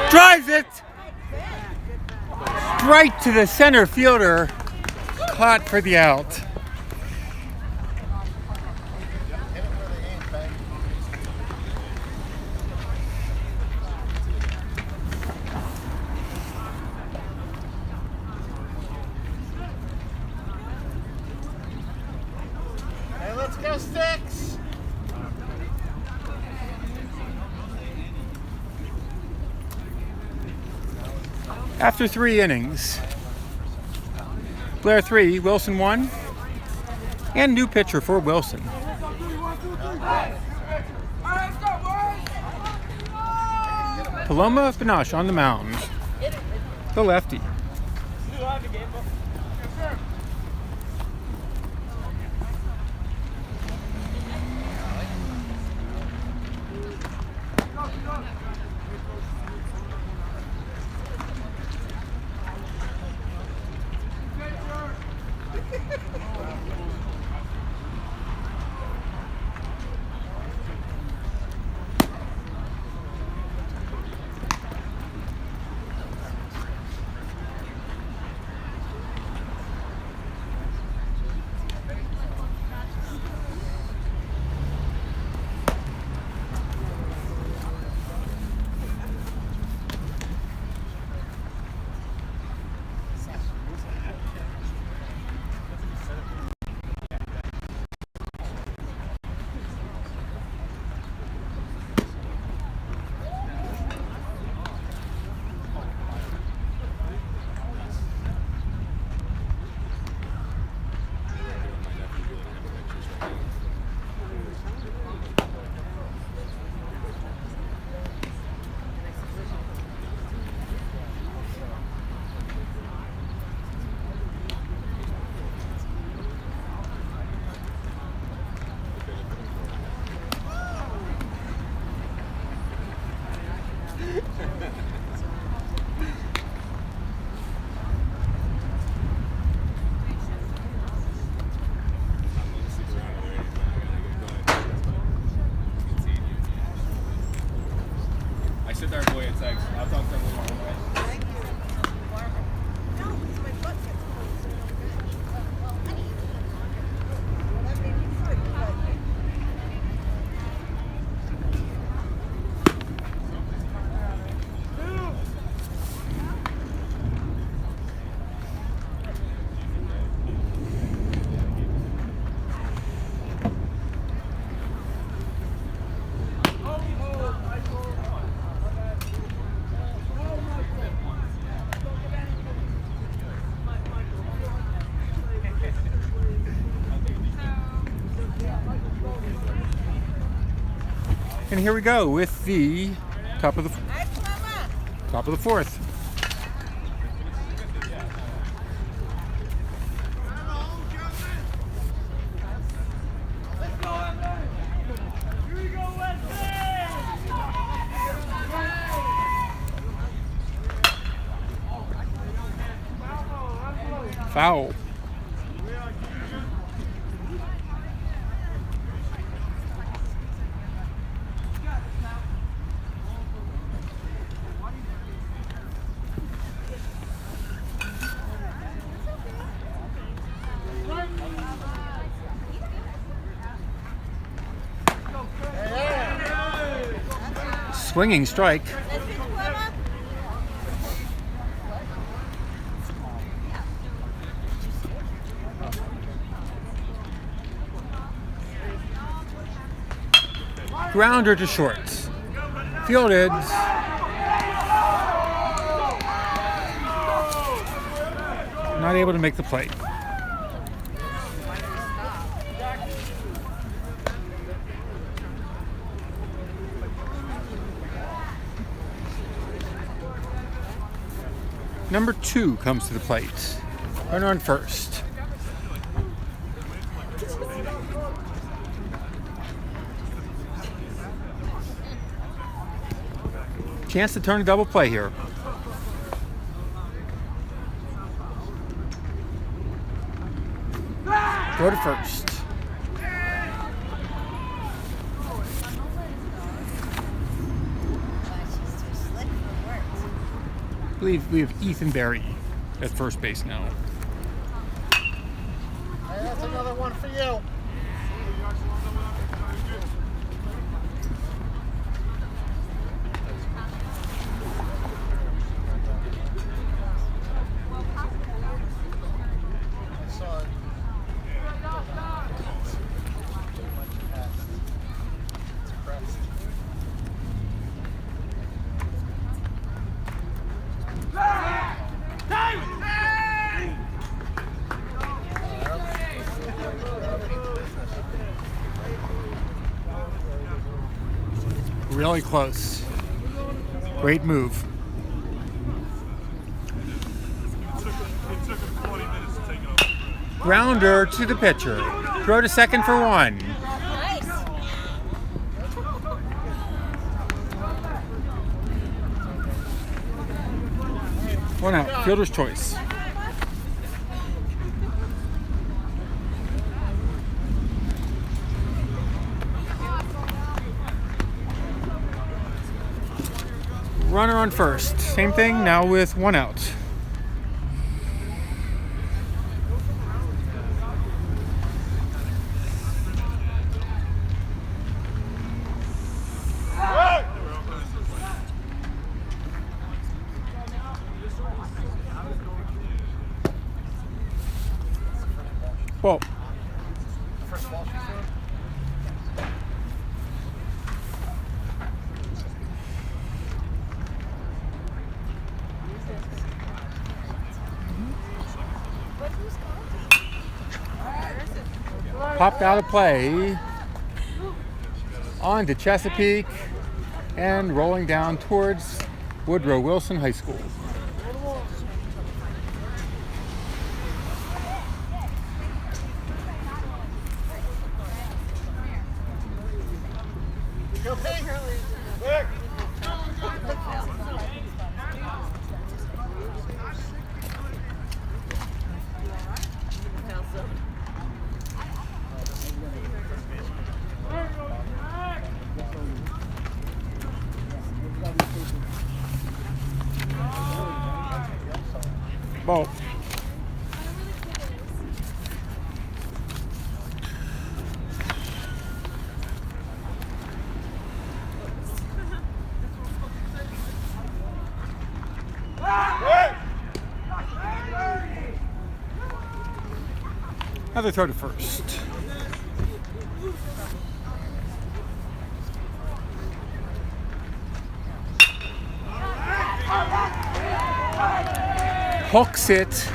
Drives it straight to the center fielder. Caught for the out. Hit it where they aim, bang. Hey, let's go, Sticks! After 3 innings, Blair 3, Wilson 1, and new pitcher for Wilson. Paloma Panache on the mound, the lefty. I sent our boy a text. I'll talk to him later. And here we go with the top of the fourth. Foul. Swinging strike. Grounder to short. Fielded. not able to make the play. Number 2 comes to the plate. Runner on first. Chance to turn a double play here. Go to first. I believe we have Ethan Berry at first base now. Hey, that's another one for you. I saw it. It's pressed. Really close. Great move. It took him 20 minutes to take it over. Grounder to the pitcher. Throw to second for 1. Nice. One out. Fielder's choice. Runner on first. Same thing, now with 1 out. Well, First ball she threw. popped out of play. On to Chesapeake and rolling down towards Woodrow Wilson High School. Ball. Another throw to first. Hooks it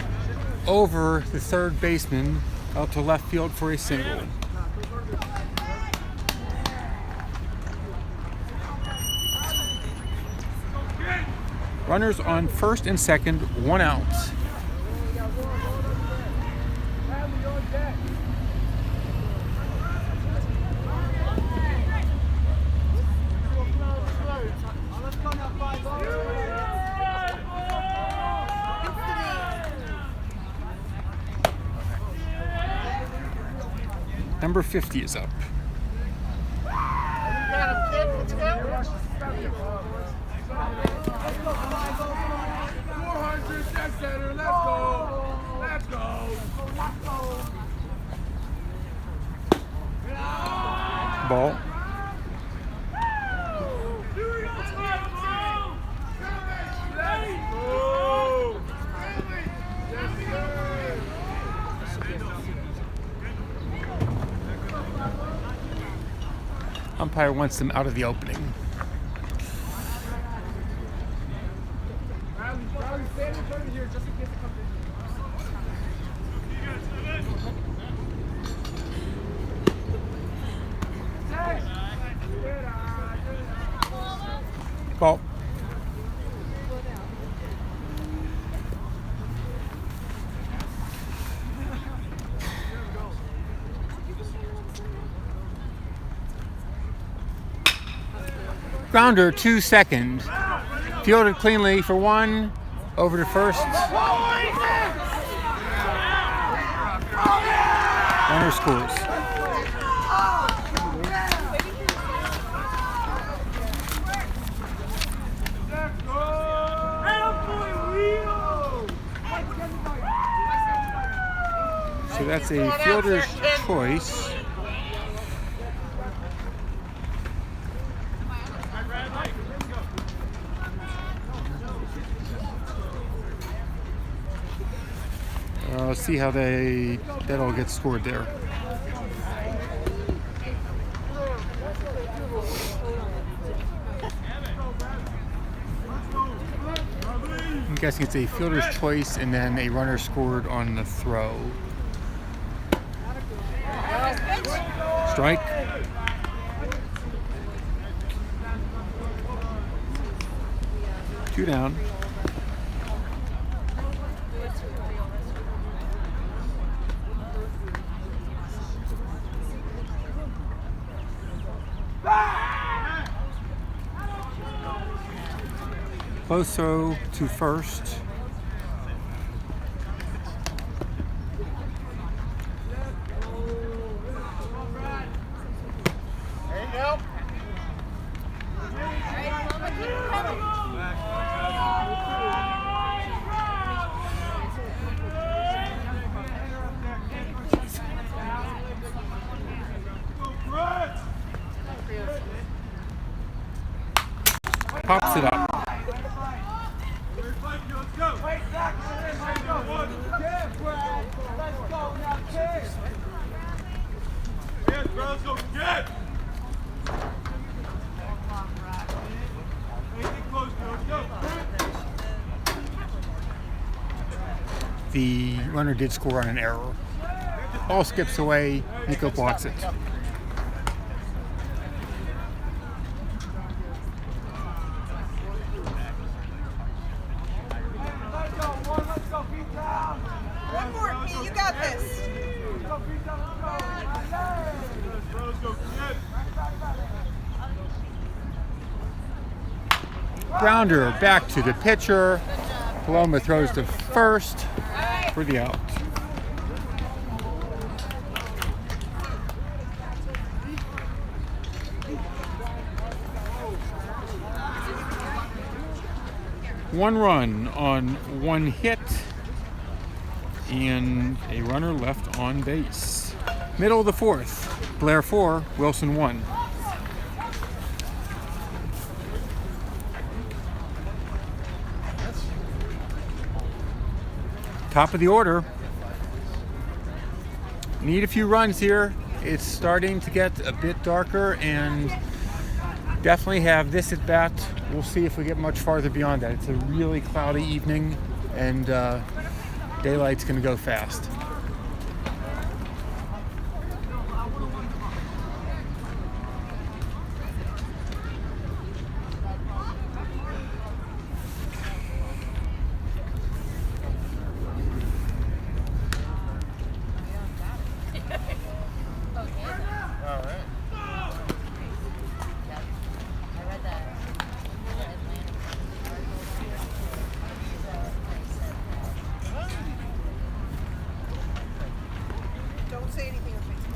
over the third baseman out to left field for a single. Runners on first and second, 1 out. Number 50 is up. Ball. Umpire wants them out of the opening. Grounder to second. Fielded cleanly for one. Over to first. Runner scores. So that's a fielder's choice. Let's see how that all gets scored there. I'm guessing it's a fielder's choice and then a runner scored on the throw. Strike. Two down. Close throw to first. There you go. Pops it up. The runner did score on an error. Ball skips away. Nico blocks it. One more, Pete. You got this. Grounder back to the pitcher. Paloma throws to first for the out. One run on one hit and a runner left on base. Middle of the fourth. Blair 4, Wilson 1. Top of the order. Need a few runs here. It's starting to get a bit darker and definitely have this at bat. We'll see if we get much farther beyond that. It's a really cloudy evening and daylight's going to go fast. Don't say anything on Facebook.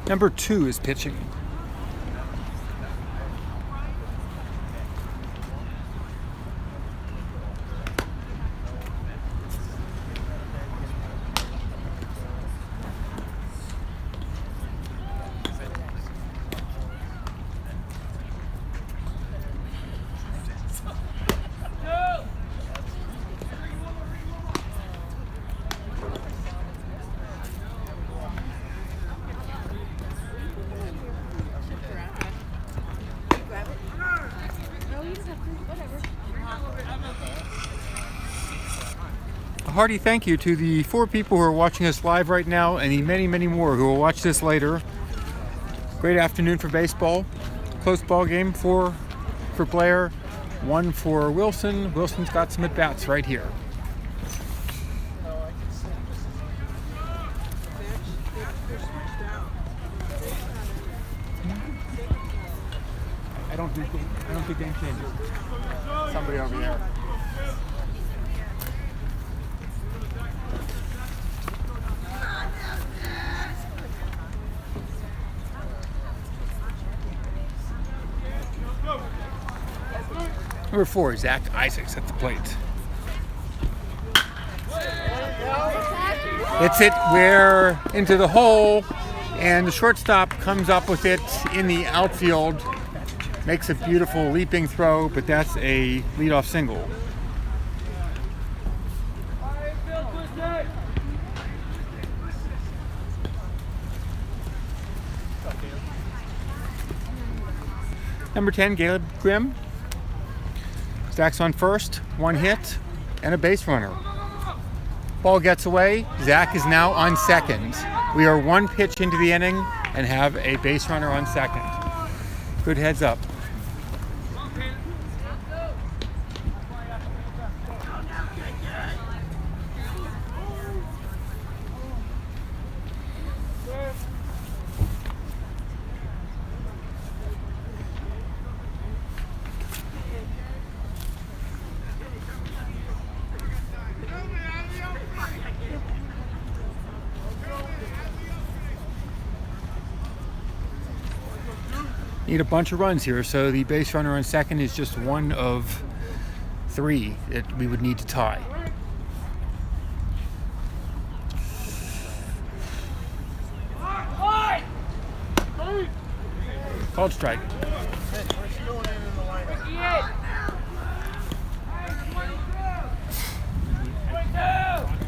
Number 2 is pitching. A hearty thank you to the 4 people who are watching us live right now and the many, many more who will watch this later. Great afternoon for baseball. Close ball game for Blair. 1 for Wilson. Wilson's got some at-bats right here. I don't do game changes. Somebody over there. Number 4, Zach Isaacs at the plate. It's hit where into the hole, and the shortstop comes up with it in the outfield. Makes a beautiful leaping throw, but that's a leadoff single. Number 10, Caleb Grimm. Zach's on first, 1 hit, and a base runner. Ball gets away. Zach is now on second. We are 1 pitch into the inning and have a base runner on second. Good heads up. Need a bunch of runs here, so the base runner on second is just 1 of 3 that we would need to tie. Called strike. Where's she going in the lineup?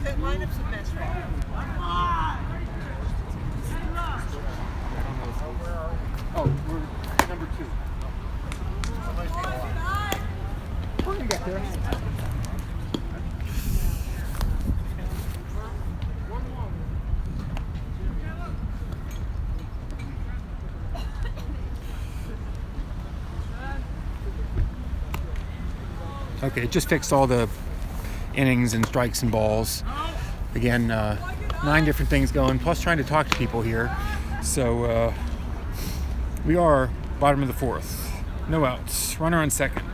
That lineup's a mess right now. Oh, we're number 2. We're gonna get there. Okay, just fixed all the innings and strikes and balls. Again, 9 different things going, plus trying to talk to people here. So we are bottom of the 4th. No outs. Runner on second.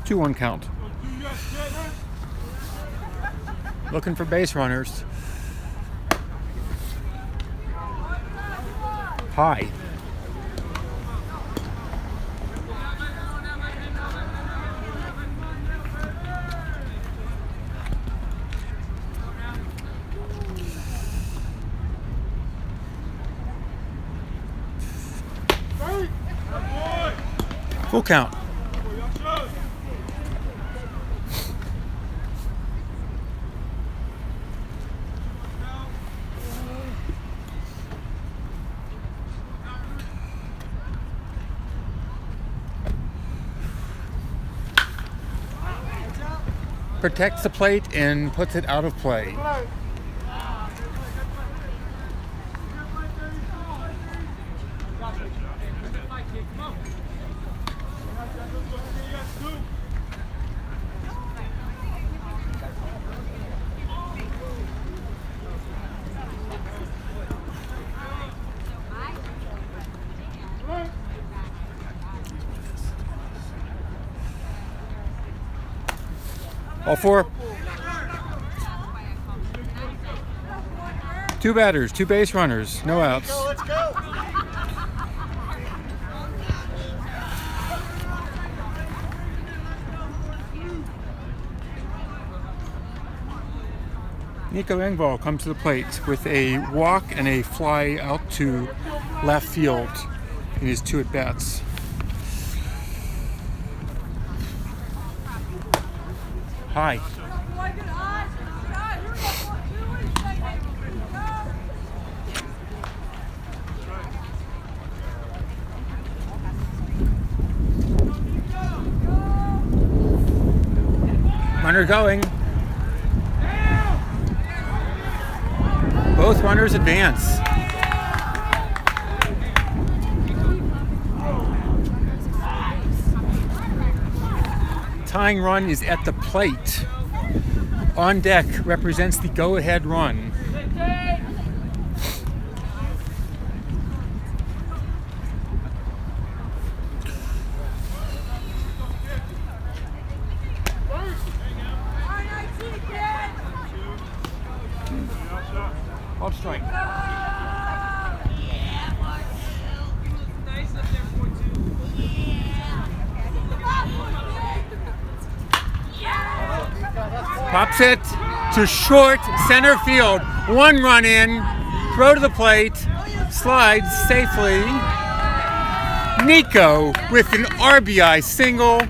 Two one count. Looking for base runners. High. Full count. Protects the plate and puts it out of play. All 4. 2 batters, 2 base runners, no outs. Let's go. Nico Engvall comes to the plate with a walk and a fly out to left field in his 2 at-bats. Hi. Runner going. Both runners advance. Tying run is at the plate. On deck represents the go-ahead run. Off strike. Pops it to short center field. One run in, throw to the plate, slides safely. Nico with an RBI single.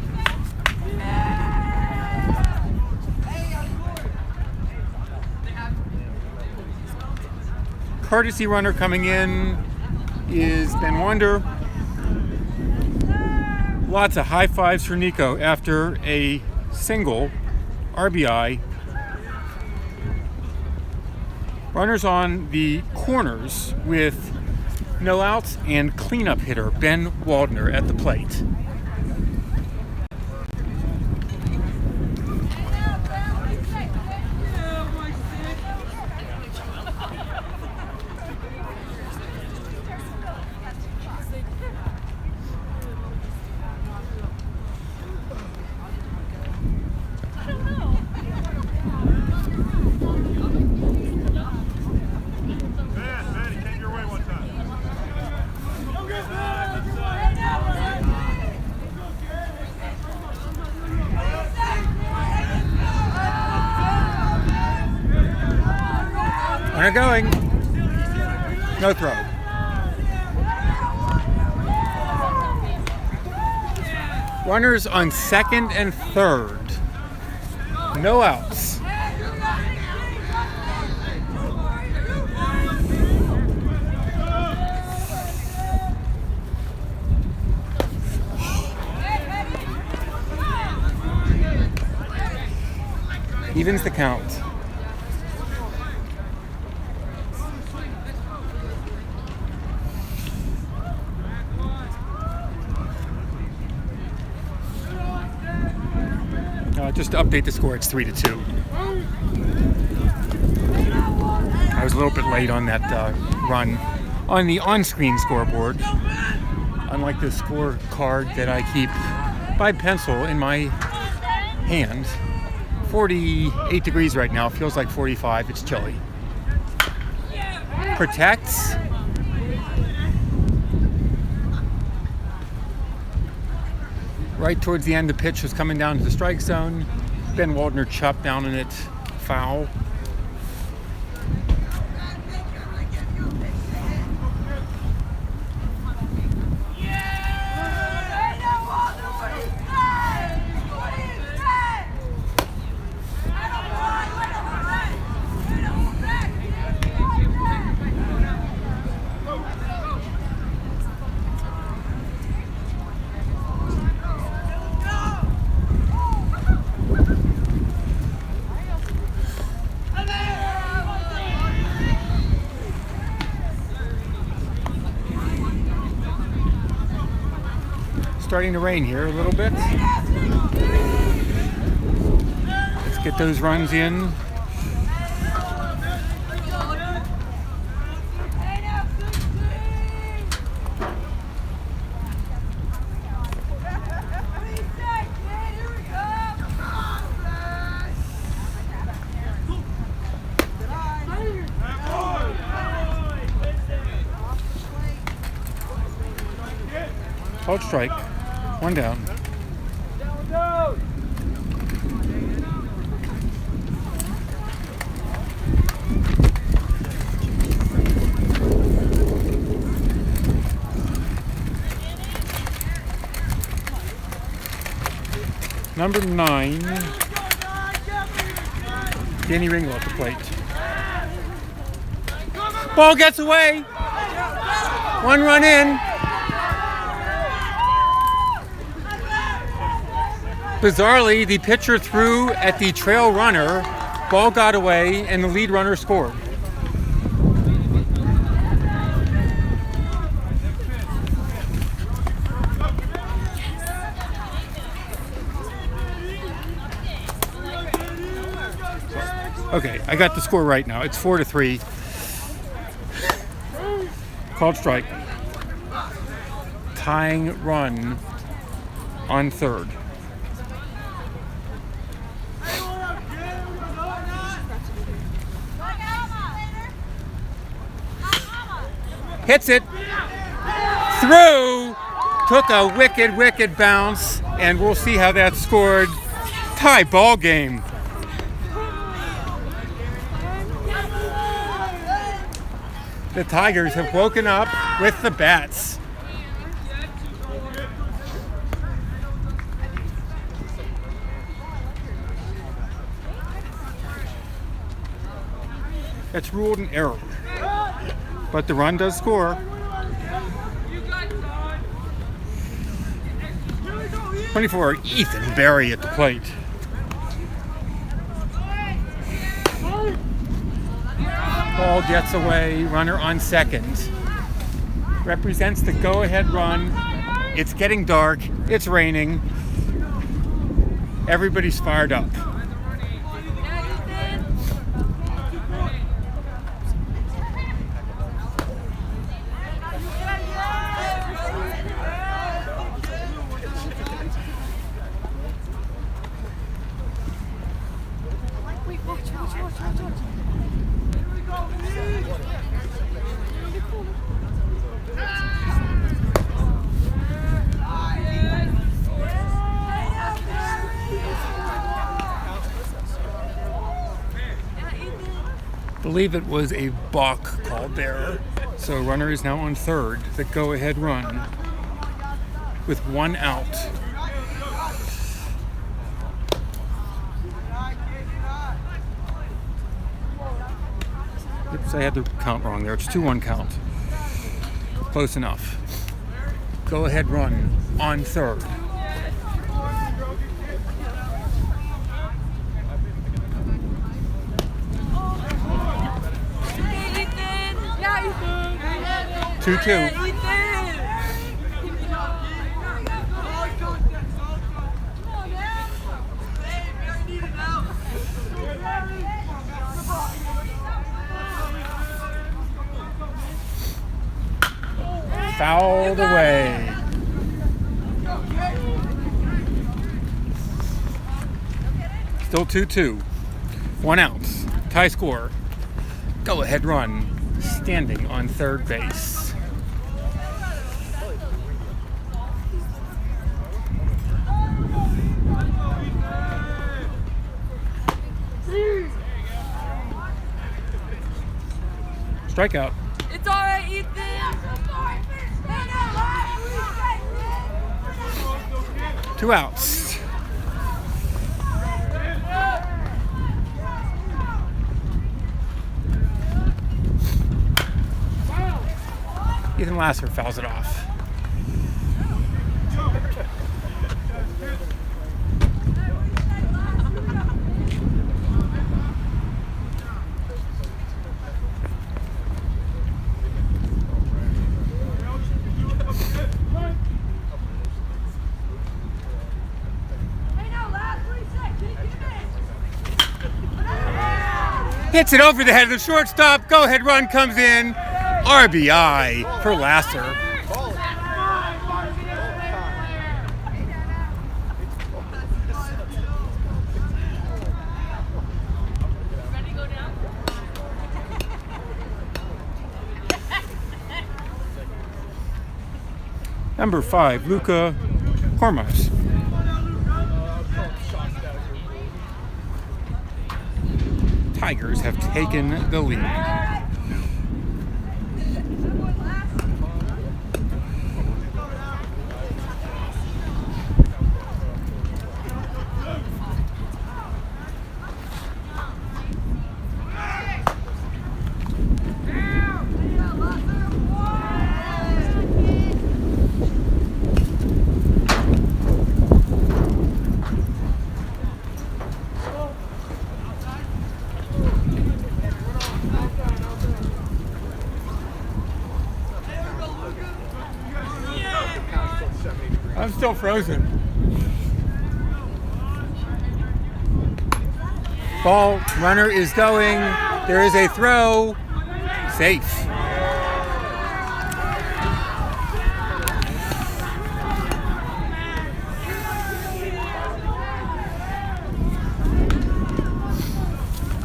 Courtesy runner coming in is Ben Wander. Lots of high fives for Nico after a single RBI. Runners on the corners with no outs and cleanup hitter Ben Waldner at the plate. Runner going. No throw. Runners on second and third. No outs. Evens the count. Just to update the score, it's 3-2. I was a little bit late on that run on the on-screen scoreboard. Unlike the scorecard that I keep by pencil in my hand. 48 degrees right now. Feels like 45. It's chilly. Protects. Right towards the end, the pitch was coming down to the strike zone. Ben Waldner chopped down on it, foul. Starting to rain here a little bit. Let's get those runs in. Hold strike. One down. Number 9, Danny Ringo at the plate. Ball gets away. 1 run in. Bizarrely, the pitcher threw at the trail runner. Ball got away, and the lead runner scored. Okay, I got the score right now. It's 4-3. Called strike. Tying run on third. Hits it. Through. Took a wicked bounce. And we'll see how that's scored. Tie ball game. The Tigers have woken up with the bats. It's ruled an error, but the run does score. 24, Ethan Berry at the plate. Ball gets away, runner on second. Represents the go-ahead run. It's getting dark, it's raining. Everybody's fired up. I believe it was a balk called there. So runner is now on third. The go-ahead run with 1 out. Oops, I had the count wrong there. It's 2-1 count. Close enough. Go-ahead run on third. Two. Fouled away. Still 2-2. 1 out. Tie score. Go ahead run. Standing on third base. Strikeout. It's all right, Ethan. 2 outs. Ethan Lasser fouls it off. Hits it over the head of the shortstop. Go ahead run comes in. RBI for Lasser. Number 5, Luca Kormas. Tigers have taken the lead. I'm still frozen. Ball runner is going. There is a throw. Safe.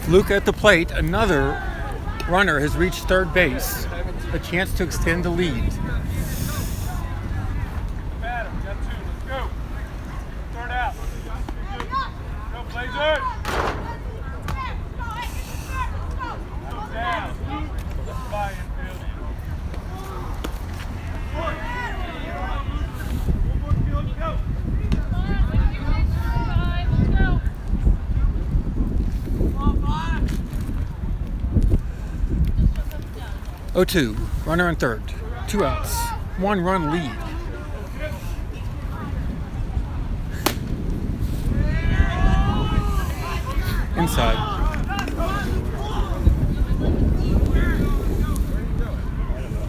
Luke at the plate. Another runner has reached third base. A chance to extend the lead. Batter, got two. Let's go. Third out. Go, Blazers. Go down. By infield. One more field to go. 0-2. Runner on third. 2 outs. 1 run lead. Inside.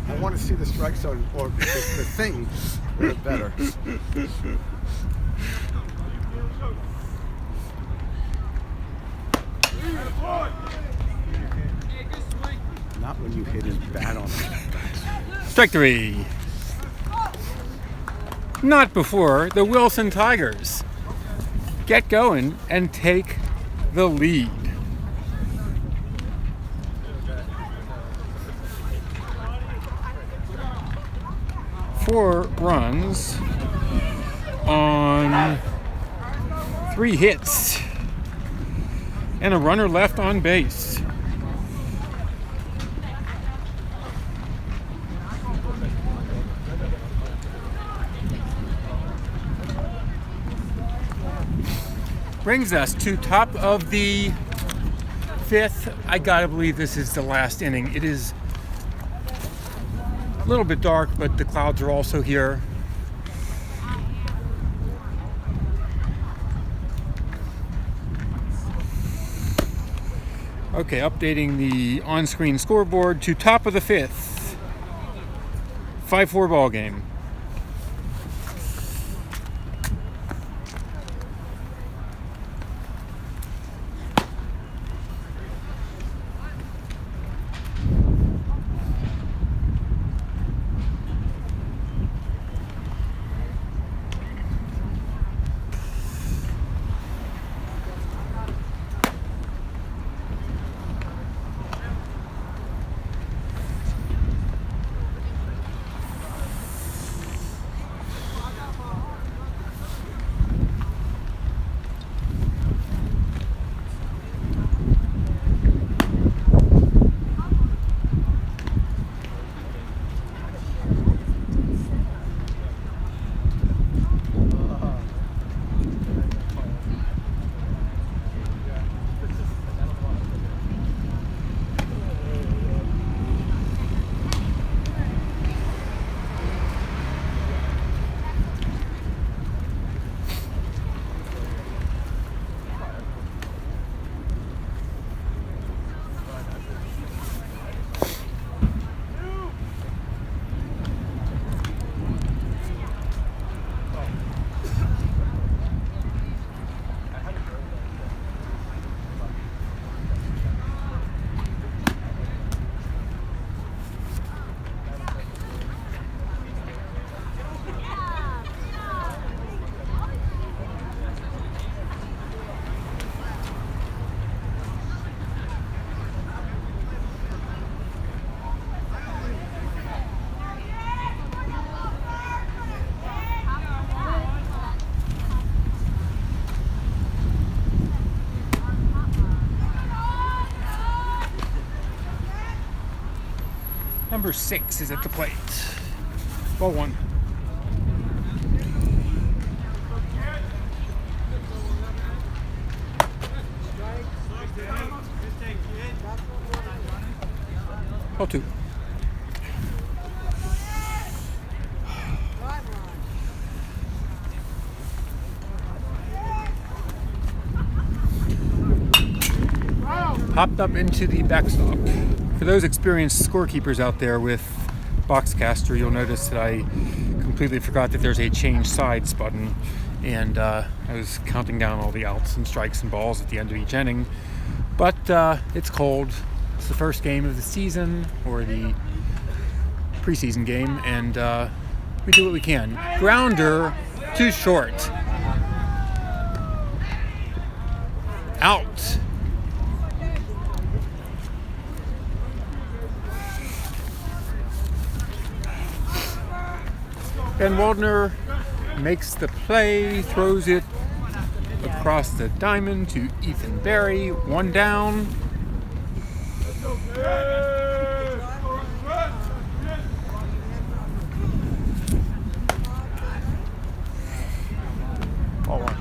I want to see the strike zone or the thing better. Not when you hit his bat on it. Strike 3. Not before the Wilson Tigers get going and take the lead. Four runs on 3 hits and a runner left on base. Brings us to top of the 5th. I gotta believe this is the last inning. It is a little bit dark, but the clouds are also here. Okay, updating the on-screen scoreboard to top of the 5th. 5-4 ball game. Number 6 is at the plate. Ball 1. Ball 2. Popped up into the backstop. For those experienced scorekeepers out there with Boxcaster, you'll notice that I completely forgot that there's a change sides button, and I was counting down all the outs and strikes and balls at the end of each inning. But it's cold. It's the first game of the season, or the preseason game, and we do what we can. Grounder, too short. Out. Ben Waldner makes the play, throws it across the diamond to Ethan Berry. One down. Ball one.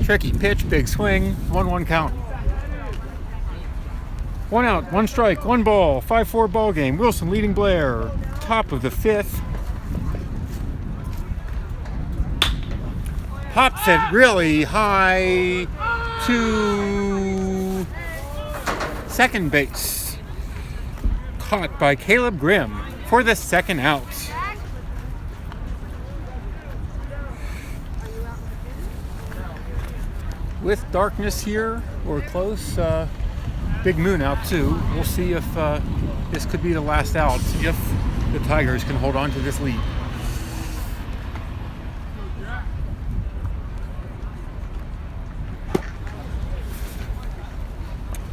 Tricky pitch, big swing, 1-1 count. 1 out, 1 strike, 1 ball, 5-4 ball game. Wilson leading Blair, top of the 5th. Pops it really high to second base. Caught by Caleb Grimm for the 2nd out. With darkness here, or close, big moon out too. We'll see if this could be the last out, if the Tigers can hold on to this lead.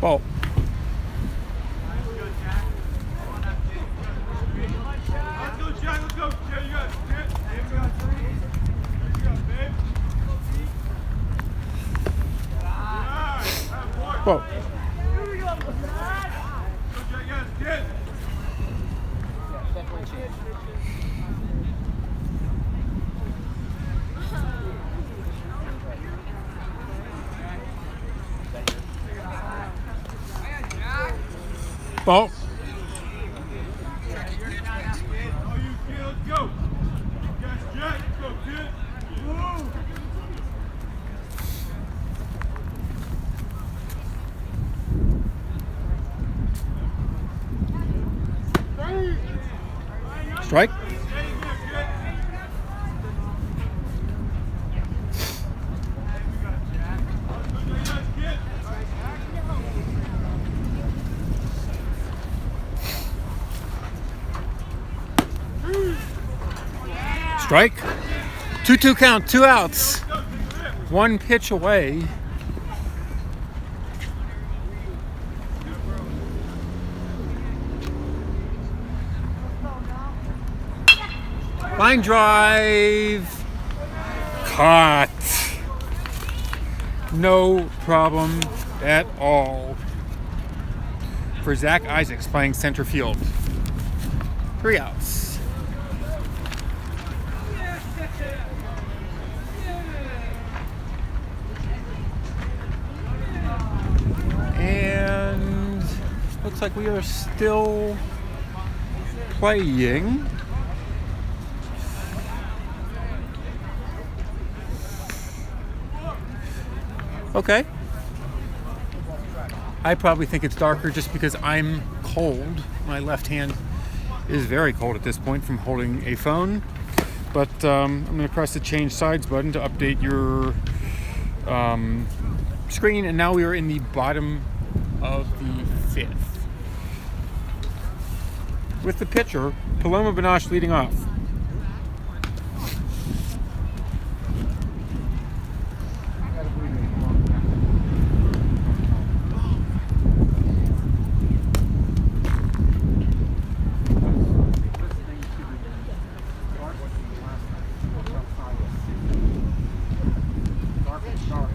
Ball. Let's go, Jack. Let's go. Yeah, you got it. Yeah, you got it. You got it, babe. Whoa. Ball. Let's go. Yes, Jack. Let's go, kid. Woo. Strike. Strike. 2-2 count, 2 outs. 1 pitch away. Line drive. Caught. No problem at all for Zach Isaacs playing center field. 3 outs. And looks like we are still playing. Okay. I probably think it's darker just because I'm cold. My left hand is very cold at this point from holding a phone. But I'm going to press the change sides button to update your screen. And now we are in the bottom of the 5th. With the pitcher, Paloma Banache leading off.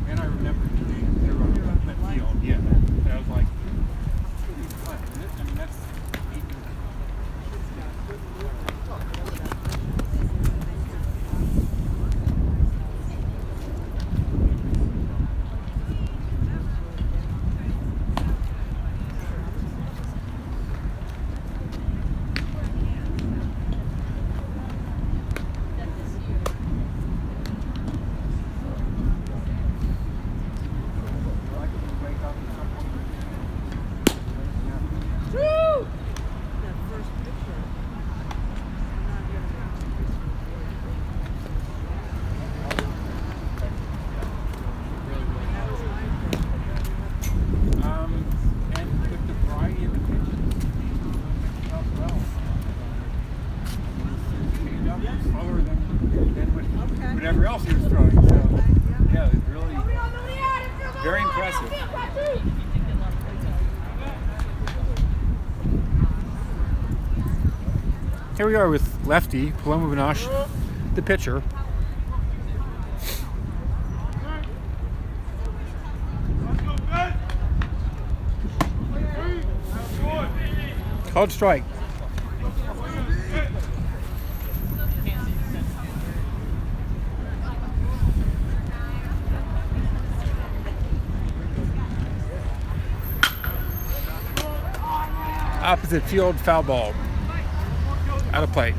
And I remember they were on the field, yeah. And I was like, I mean, that's Yeah, it was really very impressive. Here we are with lefty Paloma Binoche, the pitcher. Called strike. Opposite field, foul ball. Out of play.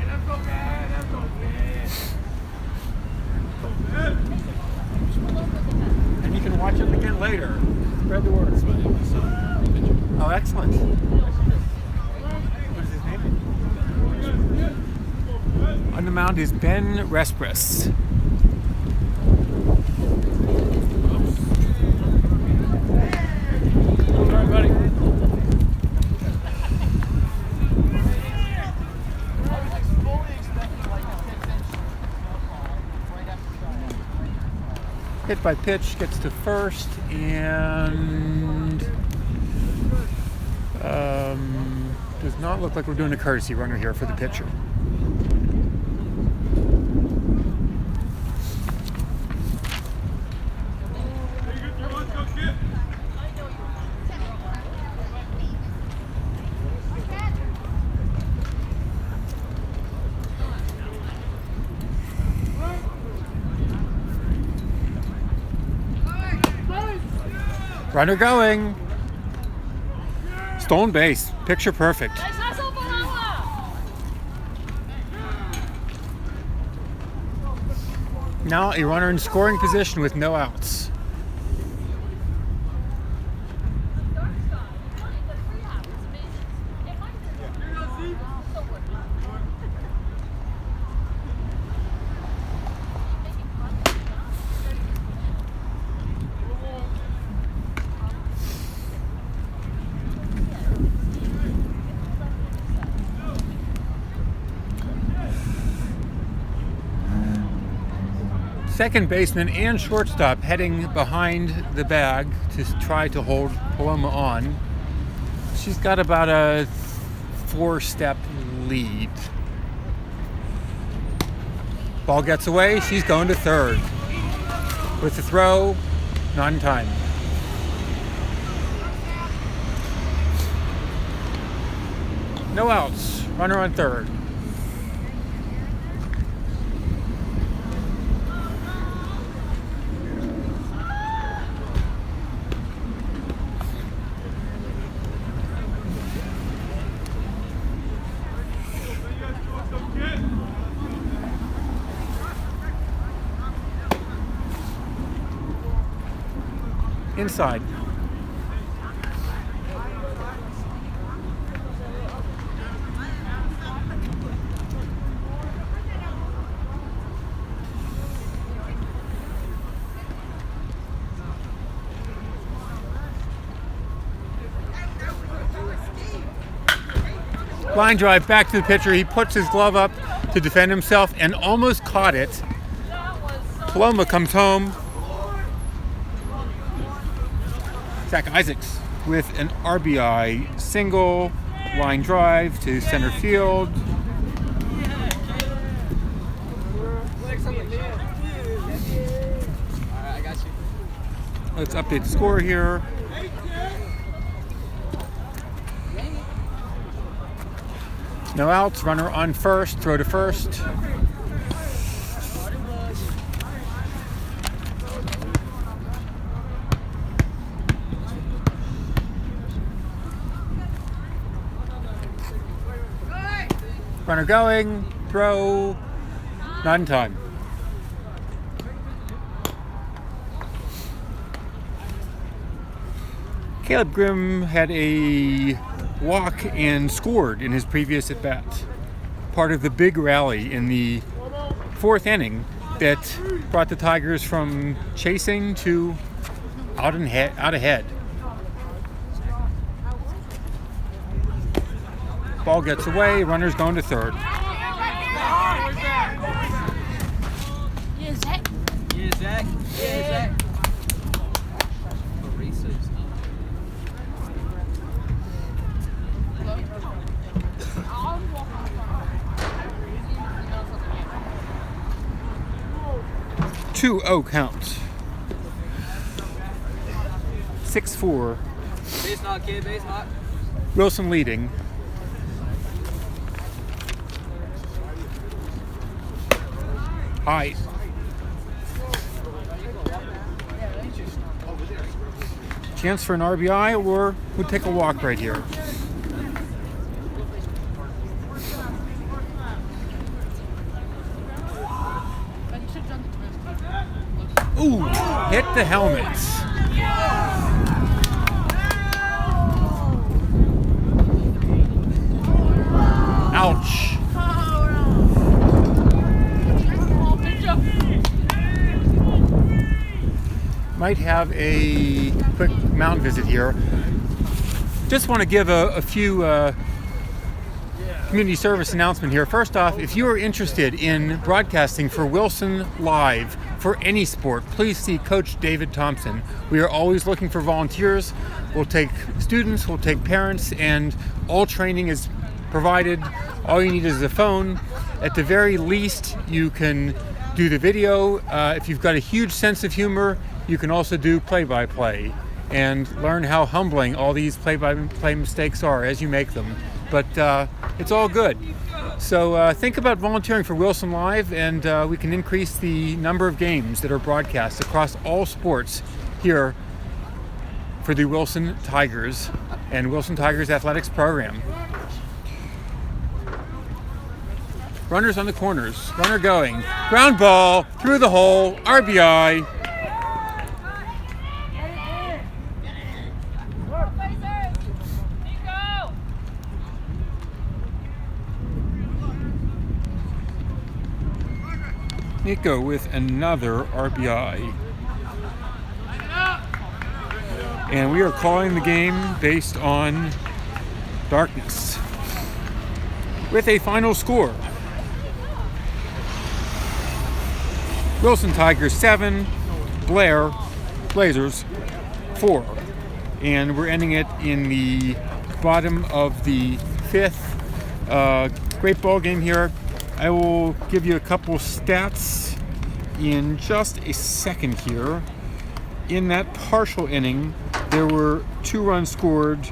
And you can watch it again later. Spread the word. Oh, excellent. What is his name? On the mound is Ben Respris. All right, buddy. Hit by pitch, gets to first, and does not look like we're doing a courtesy runner here for the pitcher. Runner going. Stolen base. Picture perfect. Now a runner in scoring position with no outs. Second baseman and shortstop heading behind the bag to try to hold Paloma on. She's got about a 4-step lead. Ball gets away, she's going to third. With the throw, not in time. No outs, runner on third. Inside. Line drive back to the pitcher. He puts his glove up to defend himself and almost caught it. Paloma comes home. Zach Isaacs with an RBI single, line drive to center field. I got you. Let's update the score here. No outs, runner on first, throw to first. Runner going, throw, not in time. Caleb Grimm had a walk and scored in his previous at-bat. Part of the big rally in the fourth inning that brought the Tigers from chasing to out ahead. Ball gets away, runner's going to third. Yes, Zach. Yeah, Zach. Two 2-0 count. 6-4. Base knock, kid. Base knock. Wilson leading. High. Chance for an RBI, or we'll take a walk right here. Ooh, hit the helmets. Ouch. Might have a quick mound visit here. Just want to give a few community service announcement here. First off, if you are interested in broadcasting for Wilson Live for any sport, please see Coach David Thompson. We are always looking for volunteers. We'll take students, we'll take parents, and all training is provided. All you need is a phone. At the very least, you can do the video. If you've got a huge sense of humor, you can also do play-by-play and learn how humbling all these play-by-play mistakes are as you make them. But it's all good. So think about volunteering for Wilson Live, and we can increase the number of games that are broadcast across all sports here for the Wilson Tigers and Wilson Tigers Athletics program. Runners on the corners. Runner going. Ground ball through the hole. RBI. Nico with another RBI. And we are calling the game based on darkness with a final score. Wilson Tigers 7, Blair Blazers 4. And we're ending it in the bottom of the 5th. Great ball game here. I will give you a couple stats in just a second here. In that partial inning, there were 2 runs scored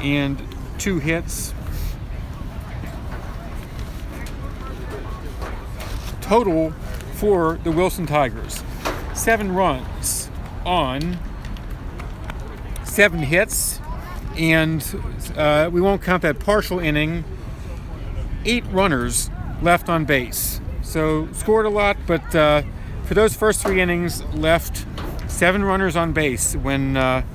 and 2 hits. Total for the Wilson Tigers: 7 runs on 7 hits, and we won't count that partial inning. 8 runners left on base. So scored a lot, but for those first 3 innings, left 7 runners on base when there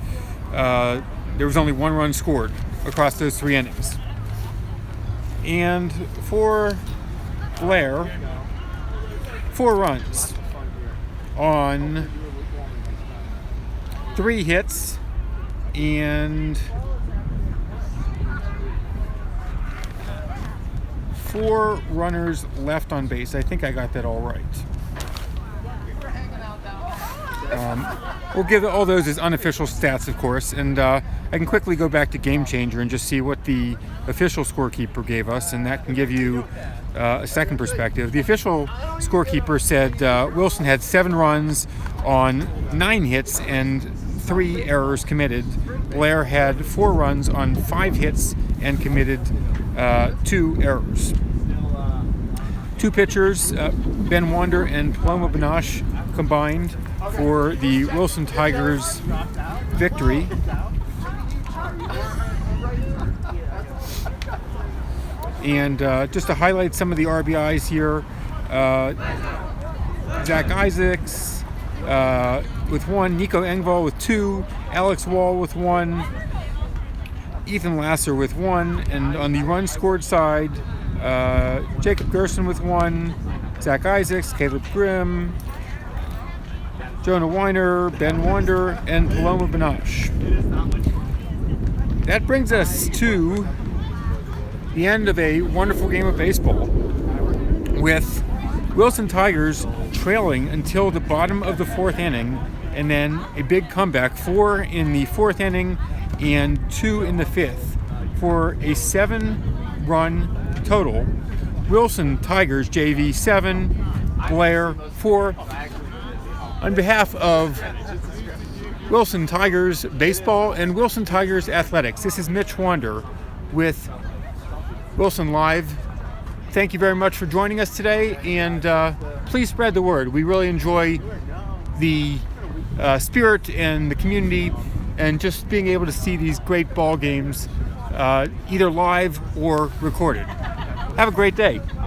was only 1 run scored across those 3 innings. And for Blair, 4 runs on 3 hits and 4 runners left on base. I think I got that all right. We'll give all those as unofficial stats, of course, and I can quickly go back to Game Changer and just see what the official scorekeeper gave us, and that can give you a second perspective. The official scorekeeper said Wilson had 7 runs on 9 hits and 3 errors committed. Blair had 4 runs on 5 hits and committed 2 errors. 2 pitchers, Ben Wander and Paloma Banache, combined for the Wilson Tigers victory. And just to highlight some of the RBIs here, Zach Isaacs with 1, Nico Engvall with 2, Alex Wall with 1, Ethan Lasser with 1, and on the run scored side, Jacob Gerson with 1, Zach Isaacs, Caleb Grimm, Jonah Weiner, Ben Wander, and Paloma Banache. That brings us to the end of a wonderful game of baseball, with Wilson Tigers trailing until the bottom of the 4th inning, and then a big comeback, 4 in the 4th inning and 2 in the 5th, for a 7-run total. Wilson Tigers JV 7, Blair 4. On behalf of Wilson Tigers Baseball and Wilson Tigers Athletics, this is Mitch Wander with Wilson Live. Thank you very much for joining us today, and please spread the word. We really enjoy the spirit and the community and just being able to see these great ball games either live or recorded. Have a great day.